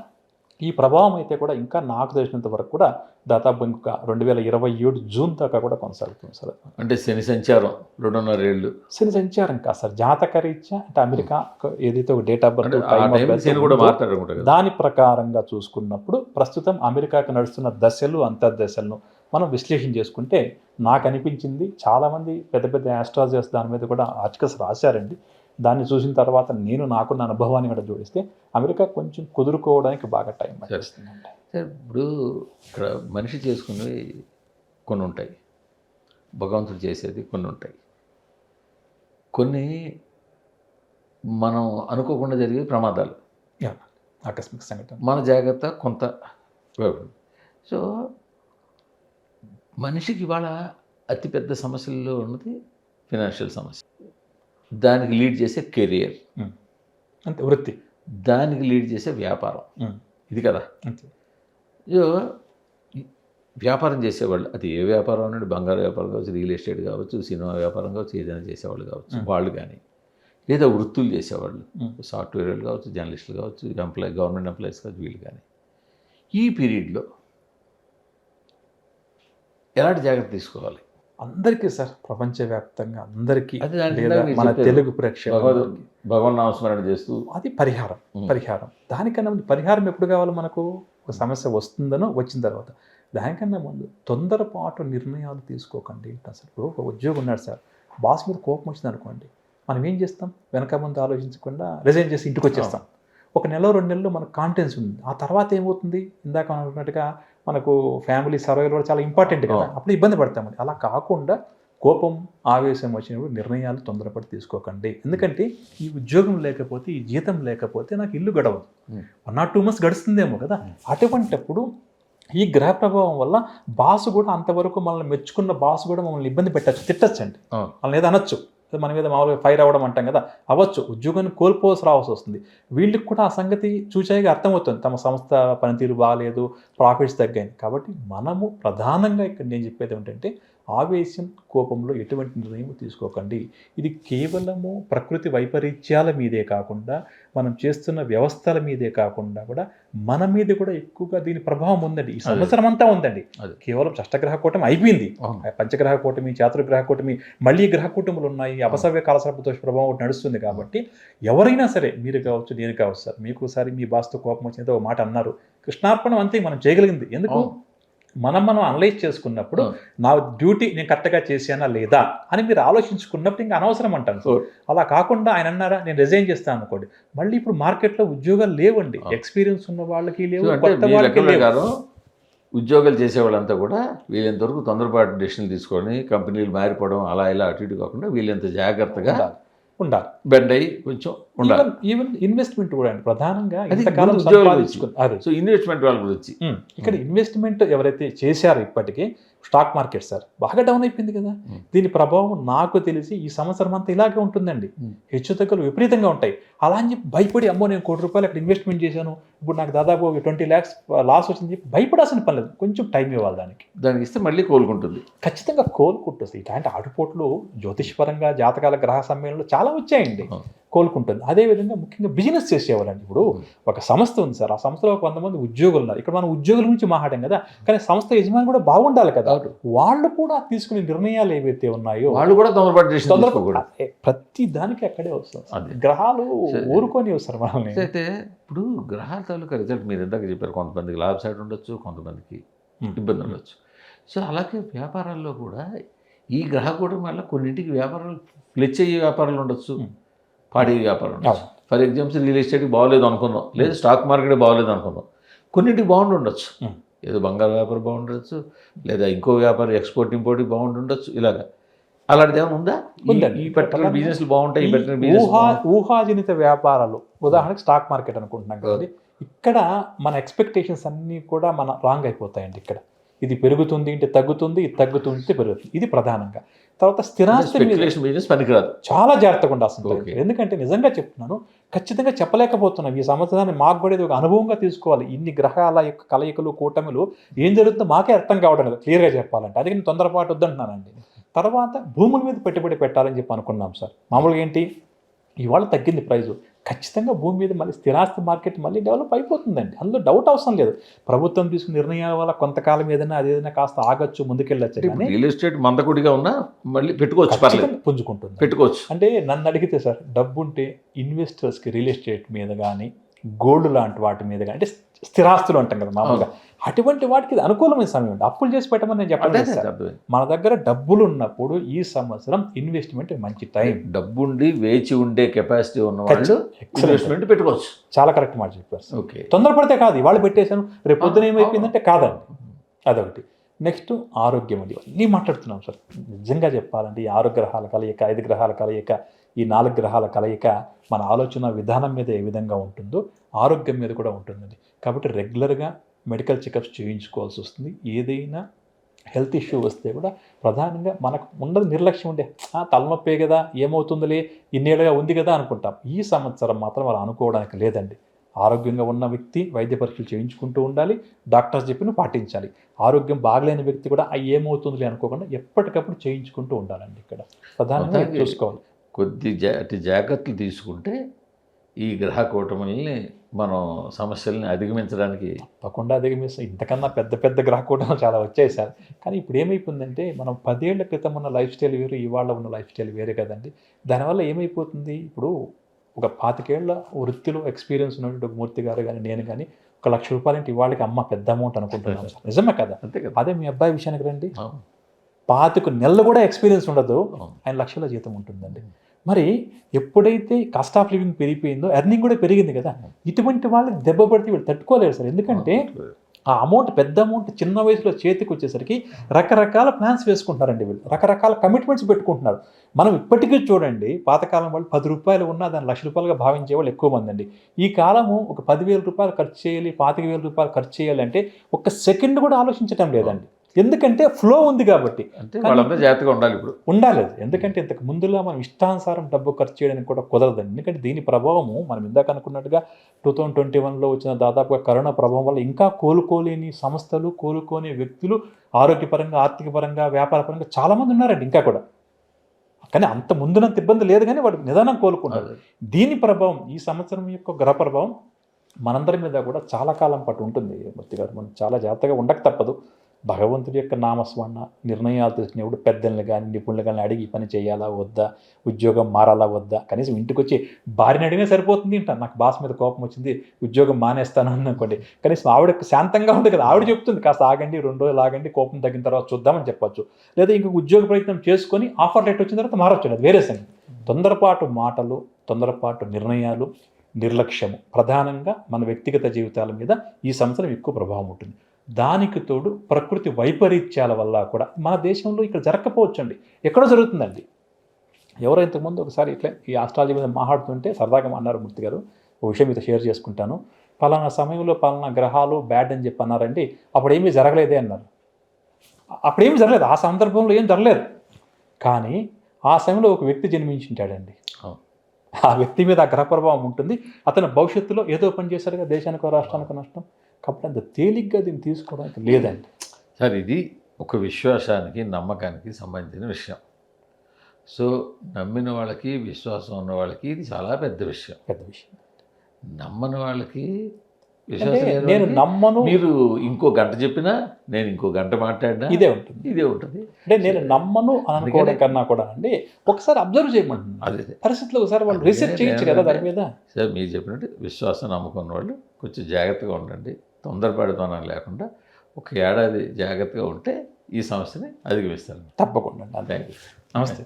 ఈ ప్రభావం అయితే కూడా ఇంకా నాకు తెలిసినంత వరకు కూడా దాదాపు ఇంకా 2027 జూన్ దాకా కూడా కొనసాగుతుంది సార్. అంటే శని సంచారం 2.5 ఏళ్ళు. శని సంచారం కాదు సార్, జాతక రీత్యా అంటే అమెరికా ఏదైతే ఒక డేట్ ఆఫ్ బర్త్ దాని ప్రకారంగా చూసుకున్నప్పుడు ప్రస్తుతం అమెరికాకు నడుస్తున్న దశలు అంతర్దశలను మనం విశ్లేషణ చేసుకుంటే నాకు అనిపించింది, చాలామంది పెద్ద పెద్ద ఆస్ట్రాలజర్స్ దాని మీద కూడా ఆర్టికల్స్ రాశారండి. దాన్ని చూసిన తర్వాత నేను నాకున్న అనుభవాన్ని కూడా జోడిస్తే అమెరికా కొంచెం కుదురుకోవడానికి బాగా టైం పడుతుందండి. సార్ ఇప్పుడు ఇక్కడ మనిషి చేసుకునేవి కొన్ని ఉంటాయి, భగవంతుడు చేసేది కొన్ని ఉంటాయి, కొన్ని మనం అనుకోకుండా జరిగే ప్రమాదాలు, ఆకస్మిక సంఘటన, మన జాగ్రత్త కొంత. సో మనిషికి ఇవాళ అతిపెద్ద సమస్యల్లో ఉన్నది ఫినాన్షియల్ సమస్య, దానికి లీడ్ చేసే కెరియర్, అంతే వృత్తి, దానికి లీడ్ చేసే వ్యాపారం, ఇది కదా. వ్యాపారం చేసేవాళ్ళు, అది ఏ వ్యాపారం అనండి, బంగారు వ్యాపారం కావచ్చు, రియల్ ఎస్టేట్ కావచ్చు, సినిమా వ్యాపారం కావచ్చు, ఏదైనా చేసేవాళ్ళు కావచ్చు వాళ్ళు, కానీ లేదా వృత్తులు చేసేవాళ్ళు, సాఫ్ట్వేర్ వాళ్ళు కావచ్చు, జర్నలిస్టులు కావచ్చు, గవర్నమెంట్ ఎంప్లాయీస్ కావచ్చు, వీళ్ళు కానీ ఈ పీరియడ్లో ఎలాంటి జాగ్రత్త తీసుకోవాలి? అందరికీ సార్, ప్రపంచవ్యాప్తంగా అందరికీ, అది దాని లేదా మీరు మన చెప్పారు. తెలుగు ప్రేక్షకులు, భగవన్ నామస్మరణ చేస్తూ అది పరిహారం. దానికన్నా ముందు పరిహారం ఎప్పుడు కావాలి మనకు? ఒక సమస్య వస్తుందనో వచ్చిన తర్వాత. దానికన్నా ముందు తొందరపాటు నిర్ణయాలు తీసుకోకండి. అసలు ఇప్పుడు ఒక ఉద్యోగం ఉన్నాడు సార్, బాస్ మీద కోపం వచ్చింది అనుకోండి, మనం ఏం చేస్తాం? వెనక ముందు ఆలోచించకుండా రిజైన్ చేసి ఇంటికి వచ్చేస్తాం. ఒక నెల 2 నెలలు మనకు కాన్ఫిడెన్స్ ఉంది. ఆ తర్వాత ఏమవుతుంది? ఇందాక అనుకున్నట్టుగా మనకు ఫ్యామిలీ సర్వైవల్ కూడా చాలా ఇంపార్టెంట్ కదా, అప్పుడు ఇబ్బంది పడతామండి. అలా కాకుండా కోపం, ఆవేశం వచ్చినప్పుడు నిర్ణయాలు తొందరపడి తీసుకోకండి. ఎందుకంటే ఈ ఉద్యోగం లేకపోతే, ఈ జీతం లేకపోతే నాకు ఇల్లు గడవదు. 1 or 2 months గడుస్తుందేమో కదా. అటువంటప్పుడు ఈ గ్రహ ప్రభావం వల్ల బాస్ కూడా అంతవరకు మనల్ని మెచ్చుకున్న బాస్ కూడా మమ్మల్ని ఇబ్బంది పెట్టచ్చు, తిట్టచ్చండి, వాళ్ళని ఏదో అనొచ్చు. మన మీద మామూలుగా ఫైర్ అవ్వడం అంటాం కదా, అవ్వచ్చు. ఉద్యోగాన్ని రావాల్సి వస్తుంది. వీళ్ళకి కూడా ఆ సంగతి చూచాయిగా అర్థమవుతుంది, తమ సంస్థ పనితీరు బాగాలేదు, ప్రాఫిట్స్ తగ్గాయి. కాబట్టి మనము ప్రధానంగా ఇక్కడ నేను చెప్పేది ఏంటంటే, ఆవేశం, కోపంలో ఎటువంటి నిర్ణయం తీసుకోకండి. ఇది కేవలము ప్రకృతి వైపరీత్యాల మీదే కాకుండా, మనం చేస్తున్న వ్యవస్థల మీదే కాకుండా కూడా మన మీద కూడా ఎక్కువగా దీని ప్రభావం ఉందండి. ఈ సంవత్సరం అంతా ఉందండి. కేవలం షష్టగ్రహ కూటమి అయిపోయింది, పంచగ్రహ కూటమి, చాతుర్గ్రహ కూటమి, మళ్ళీ గ్రహ కూటములు ఉన్నాయి, అపసవ్య కాలసర్పదోష ప్రభావం నడుస్తుంది. కాబట్టి ఎవరైనా సరే, మీరు కావచ్చు, నేను కావచ్చు సార్, మీకు ఒకసారి మీ బాస్తో కోపం వచ్చినదో ఒక మాట అన్నారు, కృష్ణార్పణం అంతే మనం చేయగలిగింది. ఎందుకు? మనం అనలైజ్ చేసుకున్నప్పుడు నా డ్యూటీ నేను కరెక్ట్గా చేశానా లేదా అని మీరు ఆలోచించుకున్నప్పుడు ఇంకా అనవసరం అంటాను. అలా కాకుండా ఆయన అన్నారా నేను రిజైన్ చేస్తాను అనుకోండి, మళ్ళీ ఇప్పుడు మార్కెట్లో ఉద్యోగాలు లేవండి. ఎక్స్పీరియన్స్ ఉన్న వాళ్ళకి లేవు, కొత్త వాళ్ళకి లేవు. ఉద్యోగాలు చేసేవాళ్ళంతా కూడా వీళ్ళంతవరకు తొందరపాటు డెసిషన్లు తీసుకొని కంపెనీలు మారిపోవడం అలా ఇలా అటు ఇటు కాకుండా వీళ్ళంత జాగ్రత్తగా ఉండాలి. బెండ్ అయ్యి కొంచెం ఉండాలి. ఈవెన్ ఇన్వెస్ట్మెంట్ కూడా అండి ప్రధానంగా. సో ఇన్వెస్ట్మెంట్ వాళ్ళ గురించి ఇక్కడ ఇన్వెస్ట్మెంట్ ఎవరైతే చేశారో ఇప్పటికీ స్టాక్ మార్కెట్ సార్ బాగా డౌన్ అయిపోయింది కదా. దీని ప్రభావం నాకు తెలిసి ఈ సంవత్సరం అంతా ఇలాగే ఉంటుందండి. హెచ్చుతగ్గులు విపరీతంగా ఉంటాయి. అలా అని చెప్పి భయపడి అమ్మో నేను ₹1,00,000 అక్కడ ఇన్వెస్ట్మెంట్ చేశాను, ఇప్పుడు నాకు దాదాపు 20 lakhs లాస్ వచ్చింది చెప్పి భయపడాల్సిన పని లేదు. కొంచెం టైం ఇవ్వాలి దానికి ఇస్తే మళ్ళీ కోలుకుంటుంది, ఖచ్చితంగా కోలుకుంటుంది. ఇట్లాంటి ఆటుపోట్లు జ్యోతిష్పరంగా జాతకాల గ్రహ సమ్మేళనలు చాలా వచ్చాయండి, కోలుకుంటుంది. అదేవిధంగా ముఖ్యంగా బిజినెస్ చేసేవాళ్ళండి. ఇప్పుడు ఒక సంస్థ ఉంది సార్, ఆ సంస్థలో 100 మంది ఉద్యోగులు ఉన్నారు. ఇక్కడ మనం ఉద్యోగుల గురించి మాట్లాడాం కదా, కానీ సంస్థ యజమాని కూడా బాగుండాలి కదా. వాళ్ళు కూడా తీసుకునే నిర్ణయాలు ఏవైతే ఉన్నాయో వాళ్ళు కూడా ప్రతి దానికి అక్కడే వస్తుంది. గ్రహాలు ఊరుకొని వస్తారు మనల్ని. అయితే ఇప్పుడు గ్రహాల తాలూకా రిజల్ట్ మీరు ఇందాక చెప్పారు, కొంతమందికి లాభ సైడ్ ఉండొచ్చు, కొంతమందికి ఇబ్బంది ఉండొచ్చు. సో అలాగే వ్యాపారాల్లో కూడా ఈ గ్రహ కూటమి వల్ల కొన్నింటికి వ్యాపారాలు ఫ్లెచ్ అయ్యే వ్యాపారాలు ఉండొచ్చు, పాడే వ్యాపారం ఉండొచ్చు. ఫర్ ఎగ్జాంపుల్ రియల్ ఎస్టేట్కి బాగోలేదు అనుకుందాం, లేదా స్టాక్ మార్కెట్ బాగోలేదు అనుకుందాం, కొన్నింటికి బాగుండొచ్చు. ఏదో బంగారు వ్యాపారం బాగుండొచ్చు, లేదా ఇంకో వ్యాపారం ఎక్స్పోర్ట్ ఇంపోర్ట్ బాగుంటుండొచ్చు. ఇలాగా అలాంటిది ఏమైనా ఉందా? ఈ పర్టికులర్ బిజినెస్లు బాగుంటాయి, ఊహాజనిత వ్యాపారాలు. ఉదాహరణకి స్టాక్ మార్కెట్ అనుకుంటున్నాం కదా, ఇక్కడ మన ఎక్స్పెక్టేషన్స్ అన్నీ కూడా మన రాంగ్ అయిపోతాయండి. ఇక్కడ ఇది పెరుగుతుంది అంటే తగ్గుతుంది, ఇది తగ్గుతుంటే పెరుగుతుంది. ఇది ప్రధానంగా. తర్వాత స్థిరాస్తి బిజినెస్ పనికిరాదు, చాలా జాగ్రత్తగా ఉండాల్సింది. ఎందుకంటే నిజంగా చెప్తున్నాను, ఖచ్చితంగా చెప్పలేకపోతున్నాం. ఈ సంవత్సరాన్ని మాకు కూడా ఒక అనుభవంగా తీసుకోవాలి. ఇన్ని గ్రహాల యొక్క కలయికలు, కూటమిలు ఏం జరుగుతుందో మాకే అర్థం కావడం లేదు క్లియర్గా చెప్పాలంటే. అది నేను తొందరపాటు వద్దంటున్నానండి. తర్వాత భూముల మీద పెట్టుబడి పెట్టాలని చెప్పి అనుకున్నాం సార్. మామూలుగా ఏంటి, ఇవాళ తగ్గింది ప్రైజు, ఖచ్చితంగా భూమి మీద మళ్ళీ స్థిరాస్తి మార్కెట్ మళ్ళీ డెవలప్ అయిపోతుందండి, అందులో డౌట్ అవసరం లేదు. ప్రభుత్వం తీసుకున్న నిర్ణయాల వల్ల కొంతకాలం ఏదైనా అదేదైనా కాస్త ఆగచ్చు, ముందుకెళ్ళచ్చు. రియల్ ఎస్టేట్ మందకుడిగా ఉన్నా మళ్ళీ పెట్టుకోవచ్చు, పుంజుకుంటుంది, పెట్టుకోవచ్చు. అంటే నన్ను అడిగితే సార్, డబ్బు ఉంటే ఇన్వెస్టర్స్కి రియల్ ఎస్టేట్ మీద కానీ, గోల్డ్ లాంటి వాటి మీద కానీ, అంటే స్థిరాస్తులు అంటాం కదా మామూలుగా, అటువంటి వాటికి ఇది అనుకూలమైన సమయం అండి. అప్పులు చేసి పెట్టమని నేను చెప్పలేదు. మన దగ్గర డబ్బులు ఉన్నప్పుడు ఈ సంవత్సరం ఇన్వెస్ట్మెంట్ మంచి టైం. డబ్బు ఉండి వేచి ఉండే కెపాసిటీ ఉన్న వాళ్ళు ఇన్వెస్ట్మెంట్ పెట్టుకోవచ్చు. చాలా కరెక్ట్ మాట చెప్పారు. ఓకే, తొందరపడితే కాదు, ఇవాళ పెట్టేశాను రేపు పొద్దున ఏమైపోయిందంటే కాదండి. అదొకటి. నెక్స్ట్ ఆరోగ్యం అండి, అన్నీ మాట్లాడుతున్నాం సార్. నిజంగా చెప్పాలంటే ఈ 6 గ్రహాల కలయిక, 5 గ్రహాల కలయిక, ఈ 4 గ్రహాల కలయిక మన ఆలోచన విధానం మీద ఏ విధంగా ఉంటుందో ఆరోగ్యం మీద కూడా ఉంటుందండి. కాబట్టి రెగ్యులర్గా మెడికల్ చెకప్స్ చేయించుకోవాల్సి వస్తుంది. ఏదైనా హెల్త్ ఇష్యూ వస్తే కూడా ప్రధానంగా మనకు ఉండదు నిర్లక్ష్యం ఉండే, తలనొప్పే కదా, ఏమవుతుందిలే, ఇన్నేళ్ళుగా ఉంది కదా అనుకుంటాం. ఈ సంవత్సరం మాత్రం అలా అనుకోవడానికి లేదండి. ఆరోగ్యంగా ఉన్న వ్యక్తి వైద్య పరీక్షలు చేయించుకుంటూ ఉండాలి, డాక్టర్స్ చెప్పిన పాటించాలి. ఆరోగ్యం బాగలేని వ్యక్తి కూడా ఏమవుతుందిలే అనుకోకుండా ఎప్పటికప్పుడు చేయించుకుంటూ ఉండాలండి. ఇక్కడ ప్రధానంగా చూసుకోవాలి. కొద్ది జాగ్రత్తలు తీసుకుంటే ఈ గ్రహ కూటముల్ని మనం సమస్యల్ని అధిగమించడానికి తప్పకుండా అధిగమిస్తాం. ఇంతకన్నా పెద్ద పెద్ద గ్రహకూటాలు చాలా వచ్చాయి సార్. కానీ ఇప్పుడు ఏమైపోయిందంటే మనం 10 ఏళ్ల క్రితం ఉన్న లైఫ్ స్టైల్ వేరు, ఇవాళ ఉన్న లైఫ్ స్టైల్ వేరే కదండి. దానివల్ల ఏమైపోతుంది, ఇప్పుడు ఒక 25 ఏళ్ల వృత్తిలో ఎక్స్పీరియన్స్ ఉన్నటువంటి ఒక మూర్తి గారు కానీ నేను కానీ ఒక ₹1,00,000 అంటే ఇవాళకి అమ్మ పెద్ద అమౌంట్ అనుకుంటున్నాం సార్. నిజమే కదా? అంతే కదా. అదే మీ అబ్బాయి విషయానికి రండి, అవును. 25 నెలలు కూడా ఎక్స్పీరియన్స్ ఉండదు, అవును. ఆయన లక్షల జీతం ఉంటుందండి. మరి ఎప్పుడైతే కాస్ట్ ఆఫ్ లివింగ్ పెరిగిపోయిందో ఎర్నింగ్ కూడా పెరిగింది కదా. ఇటువంటి వాళ్ళకి దెబ్బ పడితే వీళ్ళు తట్టుకోలేరు సార్. ఎందుకంటే ఆ అమౌంట్, పెద్ద అమౌంట్ చిన్న వయసులో చేతికి వచ్చేసరికి రకరకాల ప్లాన్స్ వేసుకుంటున్నారండి వీళ్ళు, రకరకాల కమిట్మెంట్స్ పెట్టుకుంటున్నారు. మనం ఇప్పటికీ చూడండి, పాతకాలం వాళ్ళు ₹10 ఉన్నా దాన్ని ₹1,00,000గా భావించే వాళ్ళు ఎక్కువ మంది అండి. ఈ కాలము ఒక ₹10,000 ఖర్చు చేయాలి, ₹25,000 ఖర్చు చేయాలి అంటే ఒక్క సెకండ్ కూడా ఆలోచించటం లేదండి. ఎందుకంటే ఫ్లో ఉంది కాబట్టి. అంటే వాళ్ళంతా జాగ్రత్తగా ఉండాలి ఇప్పుడు. ఉండాలి. ఎందుకంటే ఇంతకు ముందులా మనం ఇష్టానుసారం డబ్బు ఖర్చు చేయడానికి కూడా కుదరదండి. ఎందుకంటే దీని ప్రభావము మనం ఇందాక అనుకున్నట్టుగా 2021లో వచ్చిన దాదాపుగా కరోనా ప్రభావం వల్ల ఇంకా కోలుకోలేని సంస్థలు, కోలుకోని వ్యక్తులు ఆరోగ్యపరంగా, ఆర్థికపరంగా, వ్యాపారపరంగా చాలామంది ఉన్నారండి ఇంకా కూడా. కానీ అంత ముందునంత ఇబ్బంది లేదు, కానీ వాడు నిదానం కోలుకుంటారు. దీని ప్రభావం, ఈ సంవత్సరం యొక్క గ్రహ ప్రభావం మనందరి మీద కూడా చాలా కాలం పాటు ఉంటుంది మూర్తి గారు. మనం చాలా జాగ్రత్తగా ఉండక తప్పదు. భగవంతుడి యొక్క నామస్మరణ, నిర్ణయాలు తీసుకునేప్పుడు పెద్దల్ని కానీ నిపుణులు కానీ అడిగి ఈ పని చేయాలా వద్దా, ఉద్యోగం మారాలా వద్దా, కనీసం ఇంటికి వచ్చి భార్యని అడిగినా సరిపోతుంది. అంటాను నాకు బాస్ మీద కోపం వచ్చింది, ఉద్యోగం మానేస్తాను అనుకోండి, కనీసం ఆవిడకి శాంతంగా ఉంటుంది కదా, ఆవిడ చెప్తుంది కాస్త ఆగండి, 2 రోజులు ఆగండి, కోపం తగ్గిన తర్వాత చూద్దామని చెప్పొచ్చు. లేదా ఇంకొక ఉద్యోగ ప్రయత్నం చేసుకొని ఆఫర్ లెటర్ వచ్చిన తర్వాత మారొచ్చు, అది వేరే సంగతి. తొందరపాటు మాటలు, తొందరపాటు నిర్ణయాలు, నిర్లక్ష్యము ప్రధానంగా మన వ్యక్తిగత జీవితాల మీద ఈ సంవత్సరం ఎక్కువ ప్రభావం ఉంటుంది. దానికి తోడు ప్రకృతి వైపరీత్యాల వల్ల కూడా మన దేశంలో ఇక్కడ జరగకపోవచ్చండి, ఎక్కడో జరుగుతుందండి. ఎవరో ఇంతకుముందు ఒకసారి ఇట్లా ఈ ఆస్ట్రాలజీ మీద మాట్లాడుతుంటే సరదాగా అన్నారు మూర్తి గారు, ఒక విషయం మీతో షేర్ చేసుకుంటాను. పలానా సమయంలో పలానా గ్రహాలు బ్యాడ్ అని చెప్పి అన్నారండి, అప్పుడు ఏమీ జరగలేదే అన్నారు. అప్పుడేమీ జరగలేదు, ఆ సందర్భంలో ఏం జరగలేదు. కానీ ఆ సమయంలో ఒక వ్యక్తి జన్మించింటాడండి, ఆ వ్యక్తి మీద ఆ గ్రహ ప్రభావం ఉంటుంది. అతను భవిష్యత్తులో ఏదో పని చేశాడుగా, దేశానికో రాష్ట్రానికో నష్టం. కాబట్టి అంత తేలిగ్గా దీన్ని తీసుకోవడానికి లేదండి సార్. ఇది ఒక విశ్వాసానికి, నమ్మకానికి సంబంధించిన విషయం. సో నమ్మిన వాళ్ళకి, విశ్వాసం ఉన్న వాళ్ళకి ఇది చాలా పెద్ద విషయం. నమ్మని వాళ్ళకి విశ్వాసం నేను నమ్మను, మీరు ఇంకో గంట చెప్పినా, నేను ఇంకో గంట మాట్లాడినా ఇదే ఉంటుంది. అంటే నేను నమ్మను అని అనుకోవడం కన్నా కూడా అండి ఒకసారి అబ్జర్వ్ చేయమంటున్నాను. అదే పరిస్థితులు ఒకసారి వాళ్ళు రీసెర్చ్ చేయొచ్చు కదా దాని మీద. సార్ మీరు చెప్పినట్టు విశ్వాసం నమ్ముకున్న వాళ్ళు కొంచెం జాగ్రత్తగా ఉండండి. తొందరపడతానం లేకుండా ఒక ఏడాది జాగ్రత్తగా ఉంటే ఈ సమస్యని అధిగమిస్తారు. తప్పకుండా. Thank you. నమస్తే.